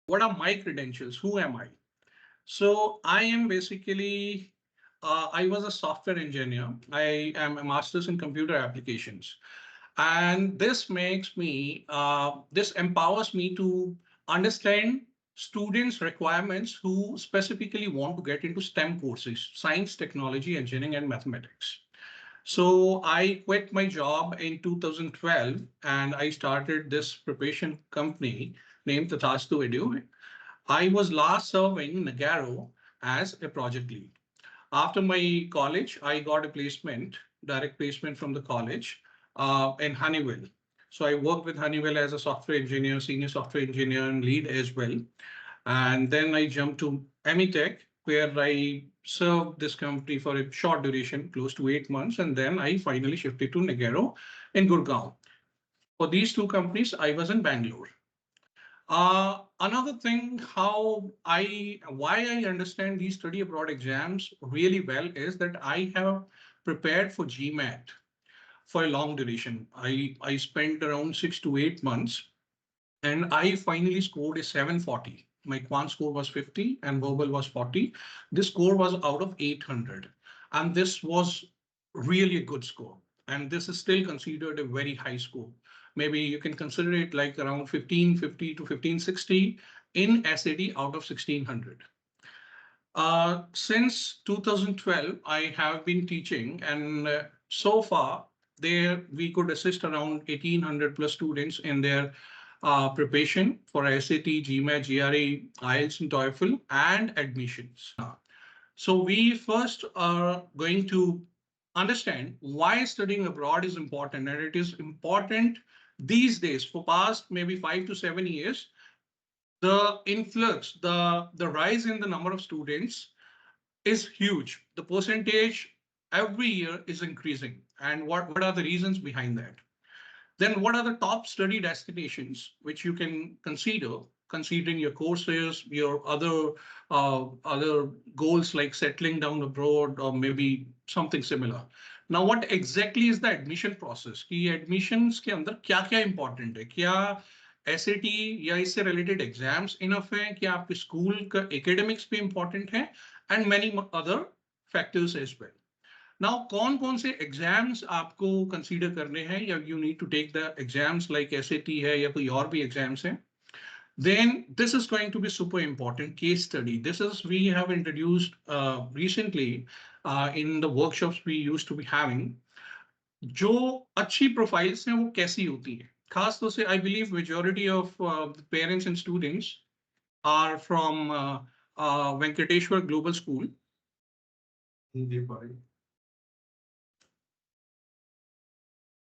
What are my credentials? Who am I? So I am basically, I was a software engineer. I am a master's in computer applications. And this makes me, this empowers me to understand students' requirements who specifically want to get into STEM courses, science, technology, engineering, and mathematics. So I quit my job in 2012 and I started this preparation company named Tathastu Edu. I was last serving Nagaro as a project lead. After my college, I got a placement, direct placement from the college in Honeywell. So I worked with Honeywell as a software engineer, senior software engineer, and lead as well. And then I jumped to Amitech, where I served this company for a short duration, close to 8 months. And then I finally shifted to Nagaro in Gurgaon. For these two companies, I was in Bangalore. Another thing, why I understand these study abroad exams really well is that I have prepared for GMAT for a long duration. I spent around 6 to 8 months and I finally scored a 740. My quant score was 50 and verbal was 40. This score was out of 800. And this was really a good score. And this is still considered a very high score. Maybe you can consider it like around 1550 to 1560 in SAT out of 1600. Since 2012, I have been teaching, and so far, there we could assist around 1800 plus students in their preparation for SAT, GMAT, GRE, IELTS, and TOEFL, and admissions. So we first are going to understand why studying abroad is important, and it is important these days for past maybe 5 to 7 years. The influx, the rise in the number of students is huge. The percentage every year is increasing. And what are the reasons behind that? Then what are the top study destinations which you can consider, considering your courses, your other goals like settling down abroad or maybe something similar. Now, what exactly is the admission process? कि admissions के अंदर क्या-क्या important है? क्या SAT या इससे related exams enough हैं? क्या आपके school का academics भी important है? And many other factors as well. Now, कौन-कौन से एग्जाम्स आपको कंसीडर करने हैं या you need to take the exams like SAT है या कोई और भी एग्जाम्स हैं? Then this is going to be super important case study. This is we have introduced recently in the workshops we used to be having. जो अच्छी profiles हैं वो कैसी होती हैं? खास तौर से I believe majority of parents and students are from Venkateshwar Global School.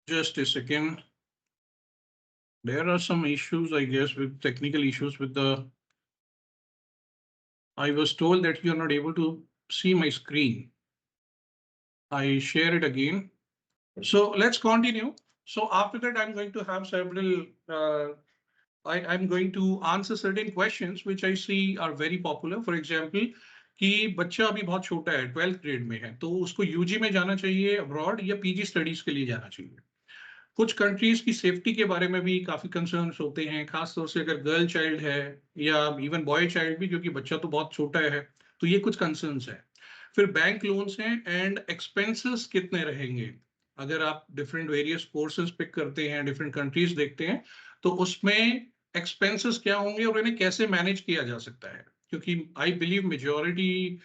Just a second. There are some issues, I guess, with technical issues with the. I was told that you're not able to see my screen. I share it again. So let's continue. So after that, I'm going to have several. I'm going to answer certain questions which I see are very popular. For example, कि बच्चा अभी बहुत छोटा है 12th grade में है तो उसको यूजी में जाना चाहिए अब्रॉड या पीजी स्टडीज के लिए जाना चाहिए. कुछ कंट्रीज की सेफ्टी के बारे में भी काफी कंसर्न्स होते हैं, खासतौर से अगर गर्ल चाइल्ड है या इवन बॉय चाइल्ड भी, क्योंकि बच्चा तो बहुत छोटा है. तो ये कुछ कंसर्न्स है. फिर बैंक लोन्स हैं एंड एक्सपेंसेस कितने रहेंगे. अगर आप डिफरेंट वेरियस कोर्सेज पिक करते हैं, डिफरेंट कंट्रीज देखते हैं, तो उसमें एक्सपेंसेस क्या होंगे और इन्हें कैसे मैनेज किया जा सकता है. क्योंकि आई बिलीव मेजोरिटी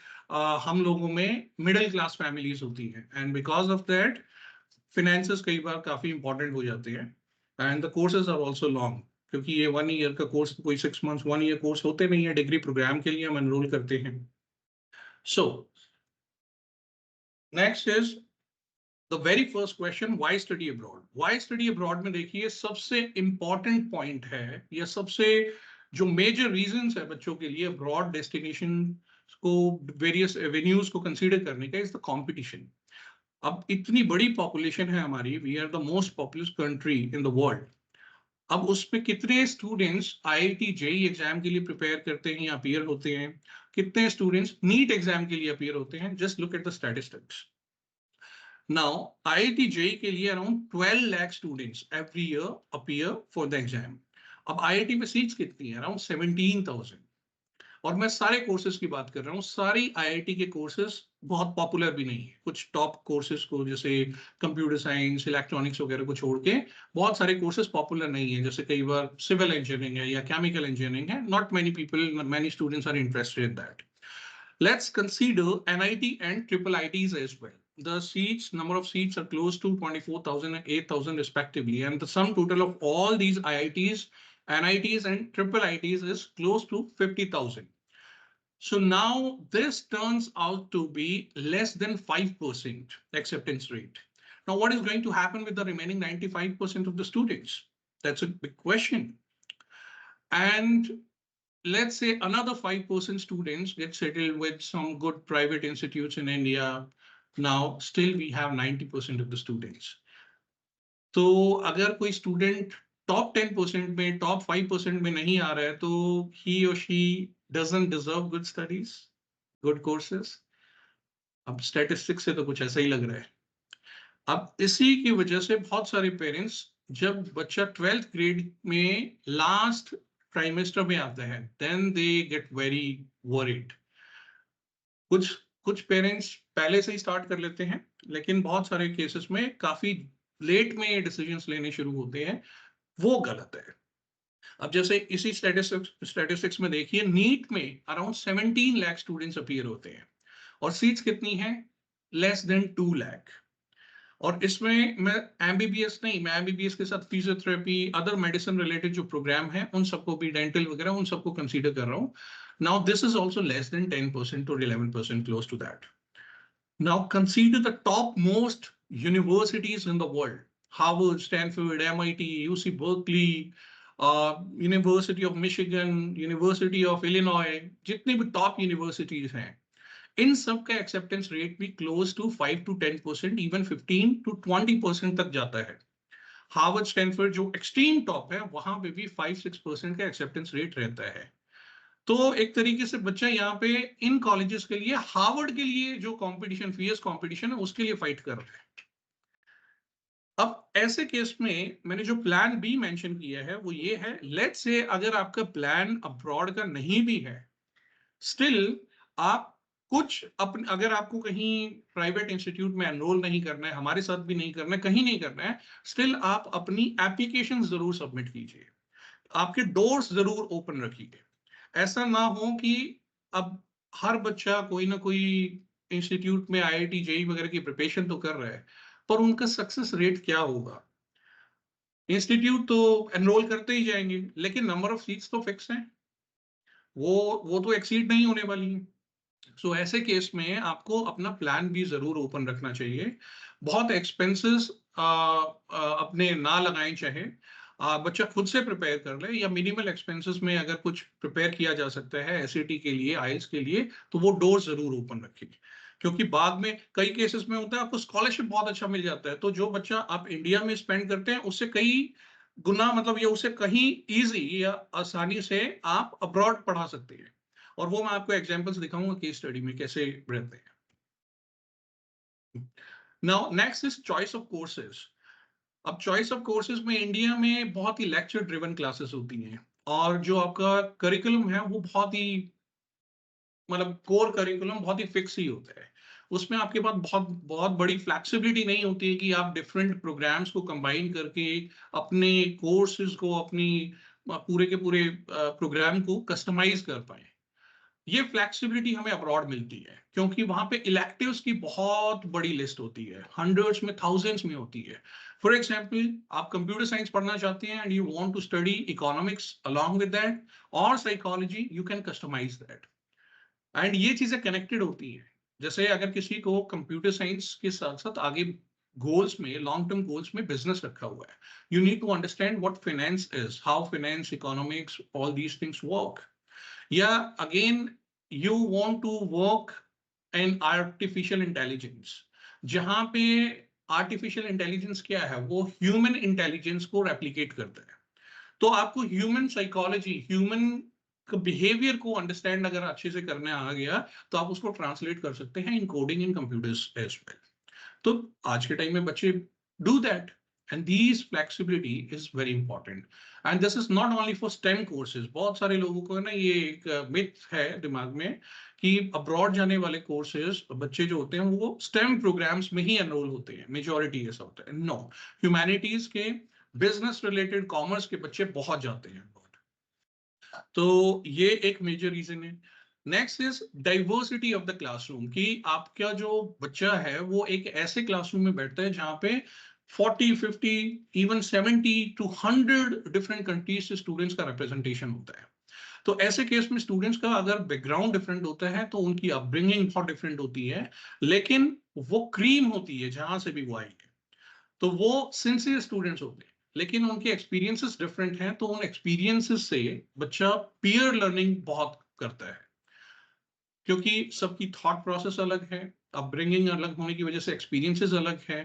हम लोगों में मिडिल क्लास फैमिलीज होती हैं and because of that finances कई बार काफी इंपॉर्टेंट हो जाते हैं and the courses are also long. क्योंकि ये 1 ईयर का कोर्स, कोई 6 मंथ्स 1 ईयर कोर्स होते नहीं है. डिग्री प्रोग्राम के लिए हम एनरोल करते हैं. So next is the very first question, why study abroad. Why study abroad में देखिए सबसे इंपॉर्टेंट पॉइंट है या सबसे जो मेजर रीजंस है बच्चों के लिए अब्रॉड डेस्टिनेशन को वेरियस एवेन्यूज को कंसीडर करने का इज द कॉम्पिटिशन. अब इतनी बड़ी पॉपुलेशन है हमारी, we are the most populous country in the world. अब उस पे कितने स्टूडेंट्स आईआईटी जेई एग्जाम के लिए प्रिपेयर करते हैं या अपीयर होते हैं, कितने स्टूडेंट्स नीट एग्जाम के लिए अपीयर होते हैं. Just look at the statistics. Now IIT JEE के लिए around 12 lakh students every year appear for the exam. अब आईआईटी में सीट्स कितनी है? अराउंड 17,000। और मैं सारे कोर्सेज की बात कर रहा हूँ, सारी आईआईटी के कोर्सेज बहुत पॉपुलर भी नहीं है। कुछ टॉप कोर्सेज को, जैसे कंप्यूटर साइंस, इलेक्ट्रॉनिक्स वगैरह को छोड़ के बहुत सारे कोर्सेज पॉपुलर नहीं है। जैसे कई बार सिविल इंजीनियरिंग है या केमिकल इंजीनियरिंग है, not many people, many students are interested in that. Let's consider NIT and triple ITs as well. The seats, number of seats are close to 24,000 and 8,000 respectively. And the sum total of all these IITs, NITs and triple ITs is close to 50,000. So now this turns out to be less than 5% acceptance rate. Now, what is going to happen with the remaining 95% of the students? That's a big question. And let's say another 5% students get settled with some good private institutes in India. Now, still we have 90% of the students. तो अगर कोई student top 10% में, top 5% में नहीं आ रहा है, तो he or she doesn't deserve good studies, good courses. अब स्टैटिस्टिक्स से तो कुछ ऐसा ही लग रहा है. अब इसी की वजह से बहुत सारे पेरेंट्स, जब बच्चा 12th ग्रेड में लास्ट ट्राइमेस्टर में आता है, then they get very worried. कुछ कुछ पेरेंट्स पहले से ही स्टार्ट कर लेते हैं, लेकिन बहुत सारे केसेस में काफी लेट में डिसीजंस लेने शुरू होते हैं. वो गलत है. अब जैसे इसी स्टैटिस्टिक्स में देखिए, नीट में अराउंड 17 लाख स्टूडेंट्स अपीयर होते हैं और सीट्स कितनी है? Less than 2 lakh. और इसमें मैं एमबीबीएस नहीं, मैं एमबीबीएस के साथ फिजियोथेरेपी, अदर मेडिसिन रिलेटेड जो प्रोग्राम है उन सबको भी, डेंटल वगैरह, उन सबको कंसीडर कर रहा हूँ. Now this is also less than 10% और 11% close to that. Now consider the top most universities in the world. Harvard, Stanford, MIT, UC Berkeley, University of Michigan, University of Illinois, जितनी भी top universities हैं, इन सब का acceptance rate भी close to 5 to 10%, even 15 to 20% तक जाता है. हार्वर्ड, स्टैनफोर्ड जो एक्सट्रीम टॉप है, वहां पे भी 5-6% का एक्सेप्टेंस रेट रहता है. तो एक तरीके से बच्चा यहाँ पे इन कॉलेजेस के लिए, हार्वर्ड के लिए जो कंपटीशन, फीस कंपटीशन है, उसके लिए फाइट कर रहे हैं. अब ऐसे केस में मैंने जो प्लान बी मेंशन किया है वो ये है, लेट्स से अगर आपका प्लान अब्रॉड का नहीं भी है, स्टिल आप कुछ अपने, अगर आपको कहीं प्राइवेट इंस्टीट्यूट में एनरोल नहीं करना है, हमारे साथ भी नहीं करना है, कहीं नहीं करना है, स्टिल आप अपनी एप्लीकेशन जरूर सबमिट कीजिए. आपके डोर्स जरूर ओपन रखिए. ऐसा ना हो कि अब हर बच्चा कोई ना कोई इंस्टीट्यूट में आईआईटी, जेई वगैरह की प्रिपरेशन तो कर रहा है, पर उनका सक्सेस रेट क्या होगा? इंस्टीट्यूट तो एनरोल करते ही जाएंगे, लेकिन नंबर ऑफ सीट्स तो फिक्स हैं, वो तो एक्सीड नहीं होने वाली है. सो ऐसे केस में आपको अपना प्लान भी जरूर ओपन रखना चाहिए. बहुत एक्सपेंसेस अपने ना लगाएं, चाहे बच्चा खुद से प्रिपेयर कर ले, या मिनिमल एक्सपेंसेस में अगर कुछ प्रिपेयर किया जा सकता है एसएटी के लिए, आईएलटीएस के लिए, तो वो डोर जरूर ओपन रखें. क्योंकि बाद में कई केसेस में होता है आपको स्कॉलरशिप बहुत अच्छा मिल जाता है, तो जो बच्चा आप इंडिया में स्पेंड करते हैं उससे कई गुना, मतलब ये उसे कहीं इजी या आसानी से आप अब्रॉड पढ़ा सकते हैं. और वो मैं आपको एग्जांपल्स दिखाऊंगा केस स्टडी में कैसे रहते हैं. Now next is choice of courses. अब चॉइस ऑफ कोर्सेज में इंडिया में बहुत ही लेक्चर ड्रिवन क्लासेस होती हैं, और जो आपका करिकुलम है वो बहुत ही, मतलब कोर करिकुलम बहुत ही फिक्स ही होता है. उसमें आपके पास बहुत बहुत बड़ी फ्लेक्सिबिलिटी नहीं होती है कि आप डिफरेंट प्रोग्राम्स को कंबाइन करके अपने कोर्सेज को, अपनी पूरे के पूरे प्रोग्राम को कस्टमाइज कर पाए. ये फ्लेक्सिबिलिटी हमें अब्रॉड मिलती है, क्योंकि वहां पे इलेक्टिव्स की बहुत बड़ी लिस्ट होती है, हंड्रेड्स में, थाउजेंड्स में होती है. फॉर एग्जांपल, आप कंप्यूटर साइंस पढ़ना चाहते हैं and you want to study economics along with that, और psychology, you can customise that. And ये चीजें कनेक्टेड होती हैं. जैसे अगर किसी को कंप्यूटर साइंस के साथ साथ आगे गोल्स में, लॉन्ग टर्म गोल्स में बिजनेस रखा हुआ है, you need to understand what finance is, how finance, economics, all these things work. या again, you want to work in artificial intelligence, जहां पे आर्टिफिशियल इंटेलिजेंस क्या है, वो ह्यूमन इंटेलिजेंस को रेप्लिकेट करता है. तो आपको ह्यूमन साइकोलॉजी, ह्यूमन बिहेवियर को अंडरस्टैंड अगर अच्छे से करने आ गया, तो आप उसको ट्रांसलेट कर सकते हैं in coding in computers as well. तो आज के टाइम में बच्चे do that. And these flexibility is very important. And this is not only for STEM courses. बहुत सारे लोगों को ना ये एक myth है दिमाग में कि अब्रॉड जाने वाले कोर्सेज बच्चे जो होते हैं वो STEM प्रोग्राम्स में ही एनरोल होते हैं, मेजोरिटी ऐसा होता है। नो, ह्यूमैनिटीज के, बिजनेस रिलेटेड, कॉमर्स के बच्चे बहुत जाते हैं abroad। तो ये एक मेजर रीजन है। Next is diversity of the classroom, कि आपका जो बच्चा है वो एक ऐसे क्लासरूम में बैठता है जहाँ पे 40, 50, इवन 70 to 100 डिफरेंट कंट्रीज से स्टूडेंट्स का रिप्रेजेंटेशन होता है। तो ऐसे केस में स्टूडेंट्स का अगर बैकग्राउंड डिफरेंट होता है तो उनकी अपब्रिंगिंग बहुत डिफरेंट होती है, लेकिन वो क्रीम होती है जहां से भी वो आई है, तो वो सिंसियर स्टूडेंट्स होते हैं, लेकिन उनके एक्सपीरियंसेस डिफरेंट हैं, तो उन एक्सपीरियंसेस से बच्चा पीयर लर्निंग बहुत करता है, क्योंकि सबकी थॉट प्रोसेस अलग है, अपब्रिंगिंग अलग होने की वजह से एक्सपीरियंसेस अलग है।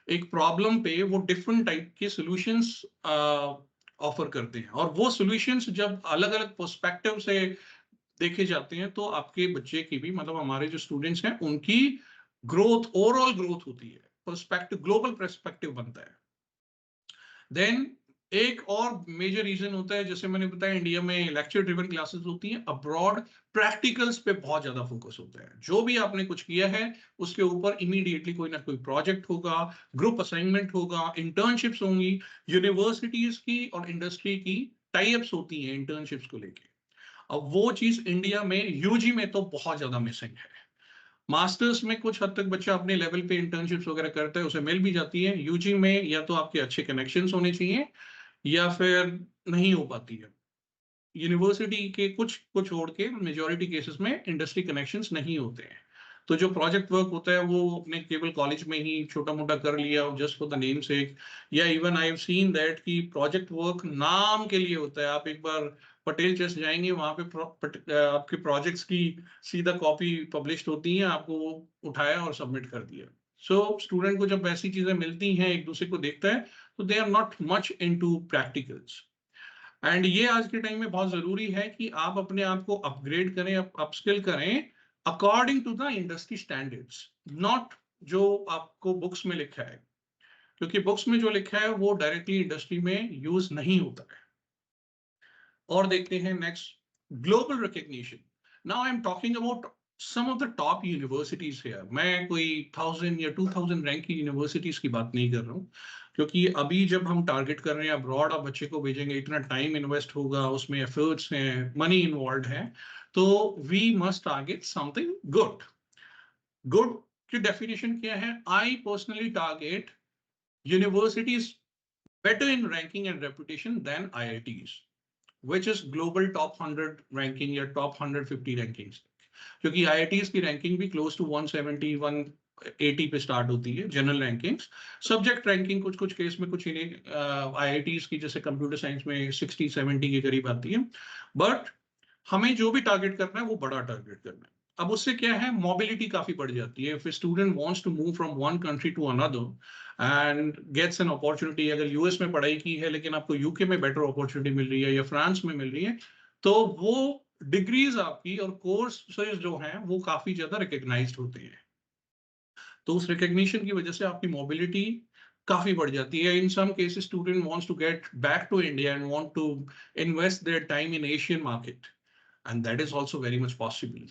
एक प्रॉब्लम पे वो डिफरेंट टाइप के सॉल्यूशंस ऑफर करते हैं, और वो सॉल्यूशंस जब अलग अलग पर्सपेक्टिव से देखे जाते हैं तो आपके बच्चे की भी, मतलब हमारे जो स्टूडेंट्स हैं उनकी ग्रोथ, ओवरऑल ग्रोथ होती है, पर्सपेक्टिव, ग्लोबल पर्सपेक्टिव बनता है। देन एक और मेजर रीजन होता है, जैसे मैंने बताया इंडिया में लेक्चर ड्रिवन क्लासेस होती हैं, अब्रॉड प्रैक्टिकल्स पे बहुत ज्यादा फोकस होता है। जो भी आपने कुछ किया है उसके ऊपर इमीडिएटली कोई ना कोई प्रोजेक्ट होगा, ग्रुप असाइनमेंट होगा, इंटर्नशिप्स होंगी, यूनिवर्सिटीज की और इंडस्ट्री की टाई अप्स होती हैं इंटर्नशिप्स को लेके। अब वो चीज इंडिया में यूजी में तो बहुत ज्यादा मिसिंग है। मास्टर्स में कुछ हद तक बच्चा अपने लेवल पे इंटर्नशिप्स वगैरह करता है, उसे मिल भी जाती है। यूजी में या तो आपके अच्छे कनेक्शंस होने चाहिए या फिर नहीं हो पाती है। यूनिवर्सिटी के कुछ कुछ छोड़ के मेजोरिटी केसेस में इंडस्ट्री कनेक्शंस नहीं होते हैं। तो जो प्रोजेक्ट वर्क होता है वो अपने केवल कॉलेज में ही छोटा मोटा कर लिया just for the name sake, या even I have seen that कि प्रोजेक्ट वर्क नाम के लिए होता है। आप एक बार पटेल चेस्ट जाएंगे, वहां पे आपके प्रोजेक्ट्स की सीधा कॉपी पब्लिश होती है, आपको वो उठाया और सबमिट कर दिया। सो स्टूडेंट को जब ऐसी चीजें मिलती हैं, एक दूसरे को देखता है, तो they are not much into practicals. And ये आज के टाइम में बहुत जरूरी है कि आप अपने आप को अपग्रेड करें, अपस्किल करें according to the industry standards, not जो आपको बुक्स में लिखा है, क्योंकि बुक्स में जो लिखा है वो डायरेक्टली इंडस्ट्री में यूज नहीं होता है। और देखते हैं next, global recognition. Now I am talking about some of the top universities here. मैं कोई 1000 या 2000 रैंक की यूनिवर्सिटीज की बात नहीं कर रहा हूँ, क्योंकि अभी जब हम टारगेट कर रहे हैं अब्रॉड, आप बच्चे को भेजेंगे, इतना टाइम इन्वेस्ट होगा, उसमें एफर्ट्स हैं, मनी इन्वॉल्व है, तो we must target something good. Good की डेफिनेशन क्या है? I personally target universities better in ranking and reputation than IITs, which is global top 100 ranking या top 150 rankings, क्योंकि IITs की रैंकिंग भी क्लोज टू 170, 180 पे स्टार्ट होती है, जनरल रैंकिंग्स। सब्जेक्ट रैंकिंग कुछ कुछ केस में कुछ IITs की जैसे कंप्यूटर साइंस में 60, 70 के करीब आती है। बट हमें जो भी टारगेट करना है वो बड़ा टारगेट करना है। अब उससे क्या है, मोबिलिटी काफी बढ़ जाती है। If student wants to move from one country to another and gets an opportunity, अगर यूएस में पढ़ाई की है लेकिन आपको यूके में बेटर अपॉर्चुनिटी मिल रही है या फ्रांस में मिल रही है, तो वो डिग्रीज आपकी और कोर्स जो हैं वो काफी ज्यादा रिकग्नाइज्ड होते हैं। तो उस रिकग्निशन की वजह से आपकी मोबिलिटी काफी बढ़ जाती है। In some cases student wants to get back to India and want to invest their time in Asian market, and that is also very much possible.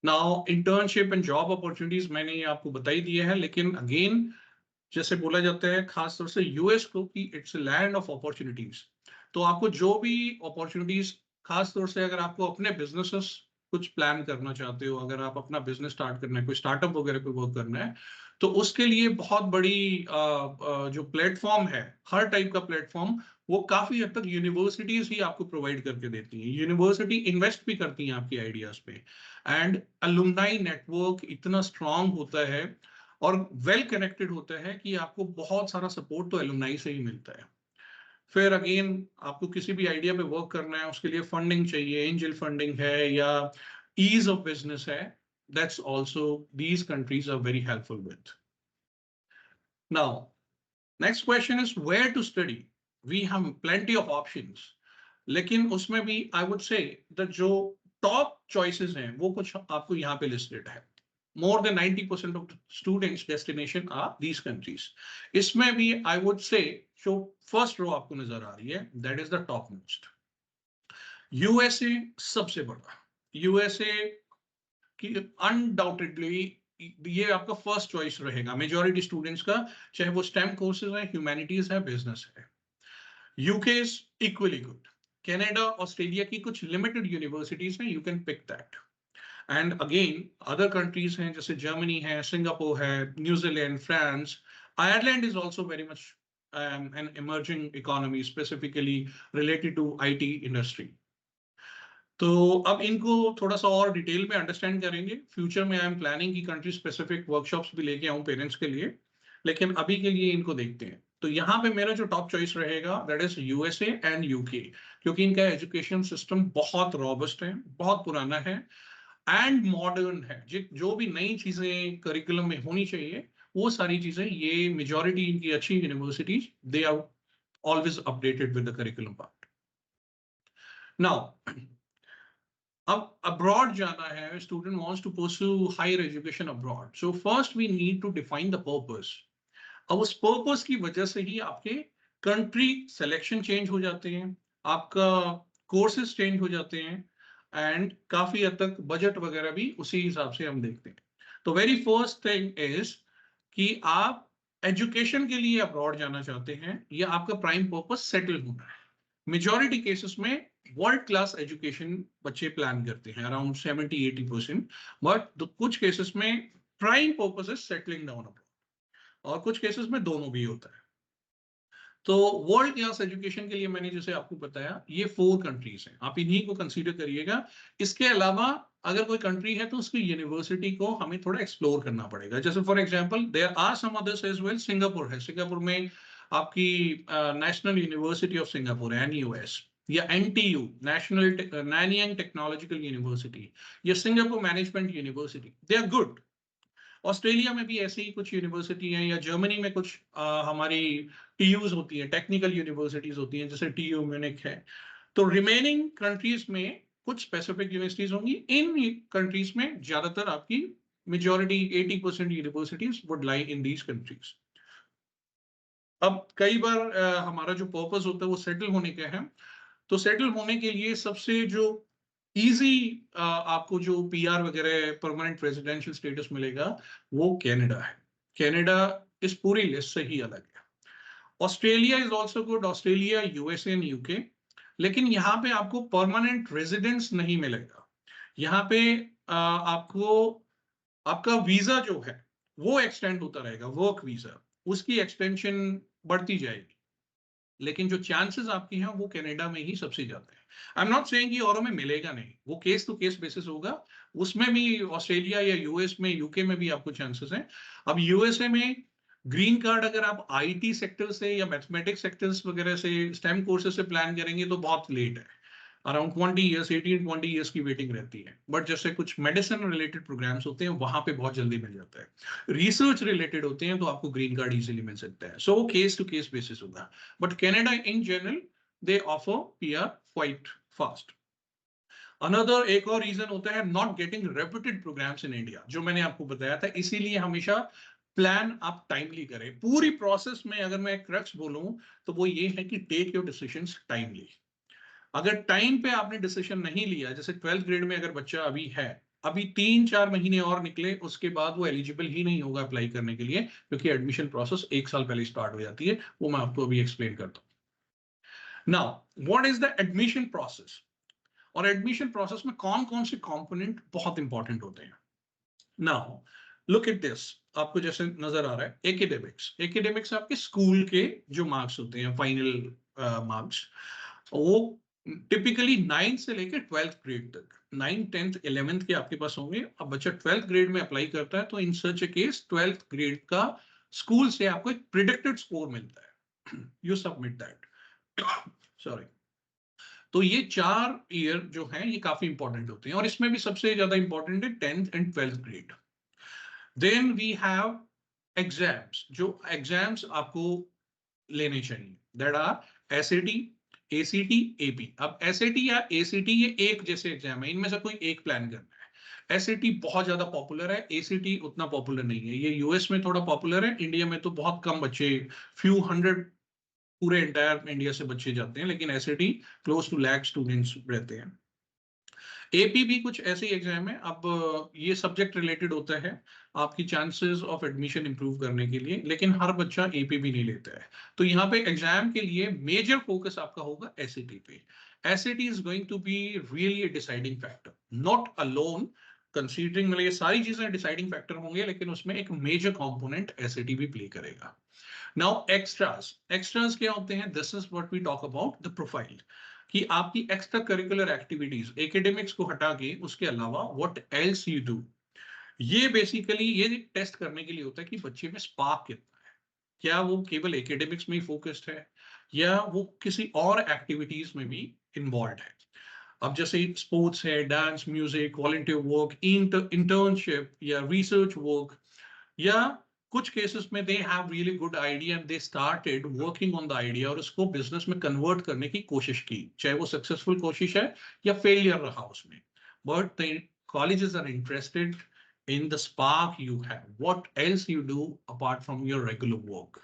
Now internship and job opportunities मैंने ये आपको बता ही दिया है, लेकिन again जैसे बोला जाता है खास तौर से यूएस को कि इट्स लैंड ऑफ अपॉर्चुनिटीज। तो आपको जो भी अपॉर्चुनिटीज, खास तौर से अगर आपको अपने बिजनेसेस कुछ प्लान करना चाहते हो, अगर आप अपना बिजनेस स्टार्ट करना है, कोई स्टार्टअप वगैरह कोई वर्क करना है, तो उसके लिए बहुत बड़ी जो प्लेटफॉर्म है, हर टाइप का प्लेटफॉर्म, वो काफी हद तक यूनिवर्सिटीज ही आपको प्रोवाइड करके देती हैं। यूनिवर्सिटी इन्वेस्ट भी करती हैं आपकी आइडियाज पे, एंड अलुमनाई नेटवर्क इतना स्ट्रांग होता है और वेल कनेक्टेड होता है कि आपको बहुत सारा सपोर्ट तो एलुमनाई से ही मिलता है। फिर अगेन आपको किसी भी आइडिया पे वर्क करना है, उसके लिए फंडिंग चाहिए, एंजल फंडिंग है या ईज ऑफ बिजनेस है, that's also these countries are very helpful with. Now next question is where to study. We have plenty of options, लेकिन उसमें भी आई वुड से द जो टॉप चॉइसेस हैं वो कुछ आपको यहाँ पे लिस्टेड है। more than 90% of the students destination are these countries. इसमें भी I would say जो first row आपको नजर आ रही है, that is the topmost. USA सबसे बड़ा, USA की अनडाउटेडली ये आपका फर्स्ट चॉइस रहेगा मेजॉरिटी स्टूडेंट्स का, चाहे वो स्टेम कोर्सेज है, ह्यूमैनिटीज है, बिजनेस है. UK is equally good. Canada, Australia की कुछ लिमिटेड यूनिवर्सिटीज हैं, you can pick that. And again other countries हैं जैसे जर्मनी है, सिंगापुर है, New Zealand, France. Ireland is also very much an emerging economy specifically related to IT industry. तो अब इनको थोड़ा सा और डिटेल में अंडरस्टैंड करेंगे. फ्यूचर में आई एम प्लानिंग की कंट्री स्पेसिफिक वर्कशॉप्स भी लेके आऊं पेरेंट्स के लिए, लेकिन अभी के लिए इनको देखते हैं. तो यहाँ पे मेरा जो टॉप चॉइस रहेगा that is USA and UK, क्योंकि इनका एजुकेशन सिस्टम बहुत रॉबस्ट है, बहुत पुराना है एंड मॉडर्न है. जो भी नई चीजें करिकुलम में होनी चाहिए वो सारी चीजें ये मेजॉरिटी इनकी अच्छी universities they are always updated with the curriculum part. Now अब अब्रॉड जाना है, student wants to pursue higher education abroad. So first we need to define the purpose. अब उस पर्पस की वजह से ही आपके कंट्री सिलेक्शन चेंज हो जाते हैं, आपका कोर्सेज चेंज हो जाते हैं एंड काफी हद तक बजट वगैरह भी उसी हिसाब से हम देखते हैं. तो वेरी फर्स्ट थिंग इज कि आप एजुकेशन के लिए अब्रॉड जाना चाहते हैं या आपका प्राइम पर्पस सेटल होना है. मेजॉरिटी केसेस में वर्ल्ड क्लास एजुकेशन बच्चे प्लान करते हैं, अराउंड 70-80%. बट कुछ केसेस में prime purpose is settling down abroad, और कुछ केसेस में दोनों भी होता है. तो वर्ल्ड क्लास एजुकेशन के लिए मैंने जैसे आपको बताया ये 4 कंट्रीज हैं, आप इन्हीं को कंसीडर करिएगा. इसके अलावा अगर कोई कंट्री है तो उसकी यूनिवर्सिटी को हमें थोड़ा एक्सप्लोर करना पड़ेगा. जैसे for example there are some others as well. Singapore है, सिंगापुर में आपकी National University of Singapore NUS, या NTU National Nanyang Technological University, या Singapore Management University, they are good. Australia में भी ऐसी ही कुछ यूनिवर्सिटी हैं, या जर्मनी में कुछ हमारी TUs होती हैं, टेक्निकल यूनिवर्सिटीज होती हैं, जैसे TU म्यूनिक है. तो रिमेनिंग कंट्रीज में कुछ स्पेसिफिक यूनिवर्सिटीज होंगी. इन कंट्रीज में ज्यादातर आपकी majority 80% universities would lie in these countries. अब कई बार हमारा जो पर्पस होता है वो सेटल होने का है. तो सेटल होने के लिए सबसे जो इजी आपको जो PR वगैरह परमानेंट रेजिडेंशियल स्टेटस मिलेगा वो कनाडा है. कनाडा इस पूरी लिस्ट से ही अलग है. Australia is also good, Australia, USA and UK. लेकिन यहाँ पे आपको परमानेंट रेजिडेंस नहीं मिलेगा. यहाँ पे आपको आपका वीजा जो है वो एक्सटेंड होता रहेगा, वर्क वीजा, उसकी एक्सटेंशन बढ़ती जाएगी. लेकिन जो चांसेस आपके हैं वो कनाडा में ही सबसे ज्यादा है. आई एम नॉट सेइंग कि औरों में मिलेगा नहीं, वो केस टू केस बेसिस होगा. उसमें भी ऑस्ट्रेलिया या US में, UK में भी आपको चांसेस हैं. अब USA में ग्रीन कार्ड अगर आप IT सेक्टर से या मैथमेटिक्स सेक्टर्स वगैरह से, स्टेम कोर्सेज से प्लान करेंगे तो बहुत लेट है. अराउंड 20 ईयर्स, 18-20 ईयर्स की वेटिंग रहती है. बट जैसे कुछ मेडिसिन रिलेटेड प्रोग्राम्स होते हैं वहां पे बहुत जल्दी मिल जाता है. रिसर्च रिलेटेड होते हैं तो आपको ग्रीन कार्ड इजीली मिल सकता है. So case to case basis होगा. But Canada in general they offer PR quite fast. Another एक और रीजन होता है not getting reputed programmes in India, जो मैंने आपको बताया था. इसीलिए हमेशा प्लान आप टाइमली करें. पूरी प्रोसेस में अगर मैं क्रक्स बोलूं तो वो ये है कि टेक योर डिसीजंस टाइमली. अगर टाइम पे आपने डिसीजन नहीं लिया, जैसे 12th ग्रेड में अगर बच्चा अभी है, अभी 3-4 महीने और निकले उसके बाद वो एलिजिबल ही नहीं होगा अप्लाई करने के लिए, क्योंकि एडमिशन प्रोसेस 1 साल पहले स्टार्ट हो जाती है. वो मैं आपको अभी एक्सप्लेन करता हूँ. Now what is the admission process, और एडमिशन प्रोसेस में कौन कौन से कंपोनेंट बहुत इंपॉर्टेंट होते हैं. Now look at this. आपको जैसे नजर आ रहा है एकेडमिक्स. एकेडमिक्स आपके स्कूल के जो मार्क्स होते हैं, फाइनल मार्क्स, वो टिपिकली 9th से लेकर 12th ग्रेड तक, 9th 10th 11th के आपके पास होंगे. अब बच्चा 12th ग्रेड में अप्लाई करता है तो इन सच ए केस 12th ग्रेड का स्कूल से आपको एक प्रिडिक्टेड स्कोर मिलता है. You submit that. सॉरी. तो ये 4 ईयर जो हैं ये काफी इंपॉर्टेंट होते हैं, और इसमें भी सबसे ज्यादा इंपॉर्टेंट है 10th and 12th grade. Then we have exams. जो एग्जाम्स आपको लेने चाहिए that are SAT, ACT, AP. अब SAT या ACT ये एक जैसे एग्जाम है, इनमें से कोई एक प्लान करना है. एसएटी बहुत ज्यादा पॉपुलर है, एसीटी उतना पॉपुलर नहीं है। ये यूएस में थोड़ा पॉपुलर है, इंडिया में तो बहुत कम बच्चे, फ्यू हंड्रेड पूरे एंटायर इंडिया से बच्चे जाते हैं, लेकिन SAT close to lakh students रहते हैं। एपी भी कुछ ऐसे ही एग्जाम है। अब ये सब्जेक्ट रिलेटेड होता है, आपकी चांसेस ऑफ एडमिशन इंप्रूव करने के लिए, लेकिन हर बच्चा एपी भी नहीं लेता है। तो यहाँ पे एग्जाम के लिए मेजर फोकस आपका होगा एसएटी पे। SAT is going to be really a deciding factor, not alone considering, मतलब ये सारी चीजें डिसाइडिंग फैक्टर होंगे, लेकिन उसमें एक मेजर कंपोनेंट एसएटी भी प्ले करेगा। नाउ एक्स्ट्रास, एक्स्ट्रास क्या होते हैं? This is what we talk about the profile, कि आपकी एक्स्ट्रा करिकुलर एक्टिविटीज, एकेडमिक्स को हटा के उसके अलावा व्हाट एल्स यू डू। ये बेसिकली ये टेस्ट करने के लिए होता है कि बच्चे में स्पार्क कितना है, क्या वो केवल एकेडमिक्स में ही फोकस्ड है या वो किसी और एक्टिविटीज में भी इन्वॉल्व है। अब जैसे स्पोर्ट्स है, dance, music, volunteer work, internship या रिसर्च वर्क, या कुछ केसेस में they have really good idea and they started working on the idea और उसको बिजनेस में कन्वर्ट करने की कोशिश की, चाहे वो सक्सेसफुल कोशिश है या फेलियर रहा उसमें, but the colleges are interested in the spark you have, what else you do apart from your regular work.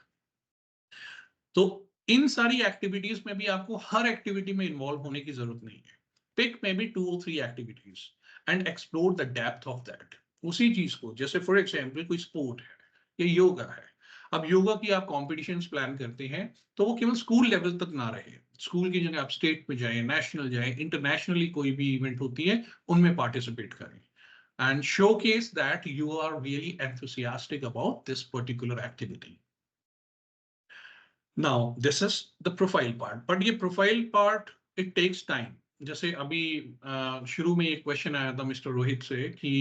तो इन सारी एक्टिविटीज में भी आपको हर एक्टिविटी में इन्वॉल्व होने की जरूरत नहीं है। Pick maybe 2 or 3 activities and explore the depth of that. उसी चीज को, जैसे फॉर एग्जाम्पल कोई स्पोर्ट है या योगा है, अब योगा की आप कॉम्पिटिशन प्लान करते हैं तो वो केवल स्कूल लेवल तक ना रहे, स्कूल की जगह आप स्टेट में जाए, नेशनल जाए, इंटरनेशनली कोई भी इवेंट होती है उनमें पार्टिसिपेट करें and showcase that you are really enthusiastic about this particular activity. Now, this is the profile part, but ये profile part it takes time. जैसे अभी शुरू में एक क्वेश्चन आया था मिस्टर रोहित से कि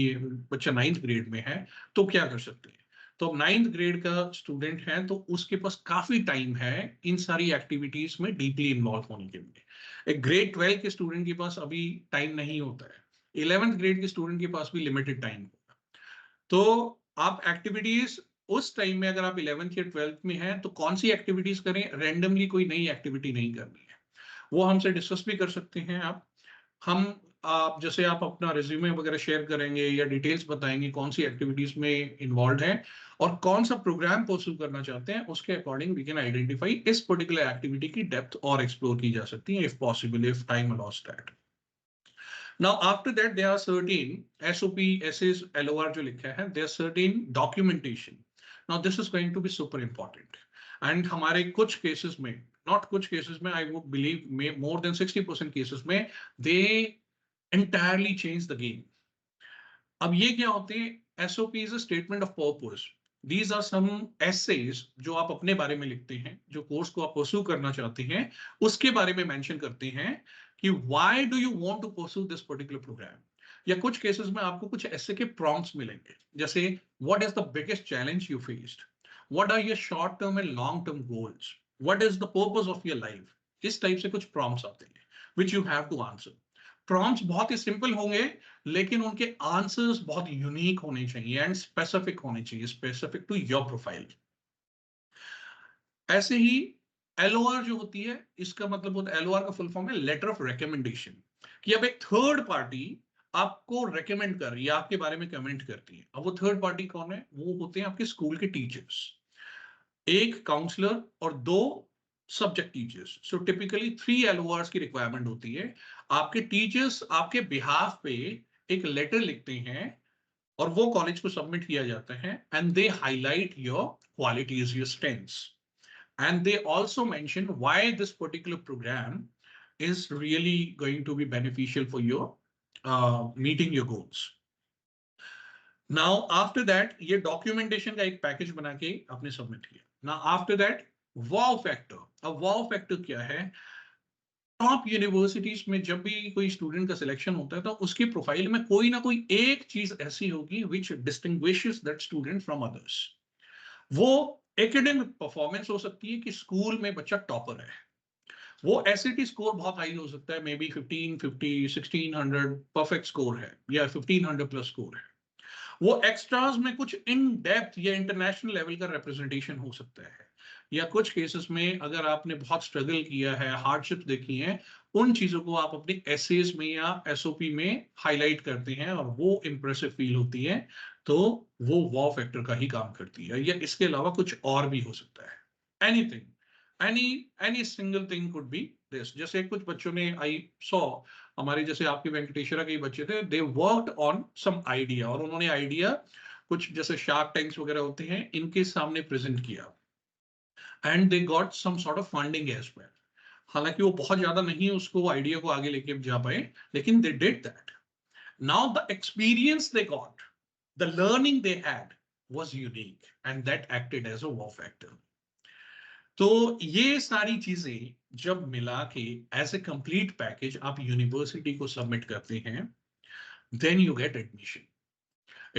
बच्चा 9th ग्रेड में है तो क्या कर सकते हैं। तो 9th ग्रेड का स्टूडेंट है तो उसके पास काफी टाइम है इन सारी एक्टिविटीज में डीपली इन्वॉल्व होने के लिए। एक ग्रेड 12 के स्टूडेंट के पास अभी टाइम नहीं होता है, 11th ग्रेड के स्टूडेंट के पास भी लिमिटेड टाइम होगा। तो आप एक्टिविटीज उस टाइम में, अगर आप 11th या 12th में हैं तो कौन सी एक्टिविटीज करें, रेंडमली कोई नई एक्टिविटी नहीं करनी है, वो हमसे डिस्कस भी कर सकते हैं आप जैसे आप अपना रिज्यूमे वगैरह शेयर करेंगे या डिटेल्स बताएंगे कौन सी एक्टिविटीज में इन्वॉल्व हैं और कौन सा प्रोग्राम परस्यू करना चाहते हैं, उसके अकॉर्डिंग वी कैन आइडेंटिफाई इस पर्टिकुलर एक्टिविटी की डेप्थ और एक्सप्लोर की जा सकती है if possible, if time allows that. Now, after that, there are certain SOP, SS, LOR जो लिखा है, there are certain documentation. Now, this is going to be super important. And हमारे कुछ cases में, not कुछ cases में, I would believe more than 60% cases में, they entirely change the game. अब ये क्या होते हैं? SOP is a statement of purpose. These are some essays जो आप अपने बारे में लिखते हैं, जो कोर्स को आप परस्यू करना चाहते हैं उसके बारे में मेंशन करते हैं कि why do you want to pursue this particular program. या कुछ केसेस में आपको कुछ ऐसे के प्रॉम्प्ट्स मिलेंगे, जैसे what is the biggest challenge you faced, what are your short term and long term goals, what is the purpose of your life, इस टाइप से कुछ प्रॉम्प्ट्स आते हैं which you have to answer. Prompts बहुत ही simple होंगे लेकिन उनके answers बहुत यूनिक होने चाहिए एंड स्पेसिफिक होने चाहिए, स्पेसिफिक टू योर प्रोफाइल। ऐसे ही एलओआर जो होती है, इसका मतलब होता है, एलओआर का फुल फॉर्म है लेटर ऑफ रिकमेंडेशन, कि अब एक थर्ड पार्टी आपको रेकमेंड कर रही है, आपके बारे में कमेंट करती है। अब वो थर्ड पार्टी कौन है? वो होते हैं आपके स्कूल के टीचर्स, एक काउंसलर और 2 सब्जेक्ट टीचर्स। सो टिपिकली 3 एलओआर्स की रिक्वायरमेंट होती है। आपके टीचर्स आपके बिहाफ पे एक लेटर लिखते हैं और वो कॉलेज को सबमिट किया जाता है and they highlight your qualities, your strengths, and they also mention why this particular programme is really going to be beneficial for your meeting your goals. Now after that ये documentation का एक package बना के आपने submit किया। Now after that wow factor. अब wow factor क्या है? टॉप यूनिवर्सिटीज में जब भी कोई स्टूडेंट का सिलेक्शन होता है तो उसकी प्रोफाइल में कोई ना कोई एक चीज ऐसी होगी which distinguishes that student from others. वो एकेडमिक परफॉर्मेंस हो सकती है कि स्कूल में बच्चा टॉपर है, वो एसएटी स्कोर बहुत हाई हो सकता है, मे बी 1550 1600 परफेक्ट स्कोर है या 1500 प्लस स्कोर है। वो एक्स्ट्रास में कुछ इन डेप्थ या इंटरनेशनल लेवल का रिप्रेजेंटेशन हो सकता है, या कुछ केसेस में अगर आपने बहुत स्ट्रगल किया है, हार्डशिप देखी है, उन चीजों को आप अपने एसेज में या एसओपी में हाईलाइट करते हैं और वो इंप्रेसिव फील होती है, तो वो वॉव फैक्टर का ही काम करती है, या इसके अलावा कुछ और भी हो सकता है। Anything, any any single thing could be this. जैसे कुछ बच्चों ने, आई सॉ, हमारे जैसे आपके वेंकटेश्वरा के बच्चे थे, they worked on some idea, और उन्होंने आइडिया कुछ जैसे शार्क टैंक्स वगैरह होते हैं इनके सामने प्रेजेंट किया, and they got some sort of funding as well. हालांकि वो बहुत ज्यादा नहीं उसको आइडिया को आगे लेके जा पाए, लेकिन they did that. Now the experience they got, the learning they had was unique, and that acted as a wow factor. तो ये सारी चीजें जब मिला के एज ए कंप्लीट पैकेज आप यूनिवर्सिटी को सबमिट करते हैं, then you get admission.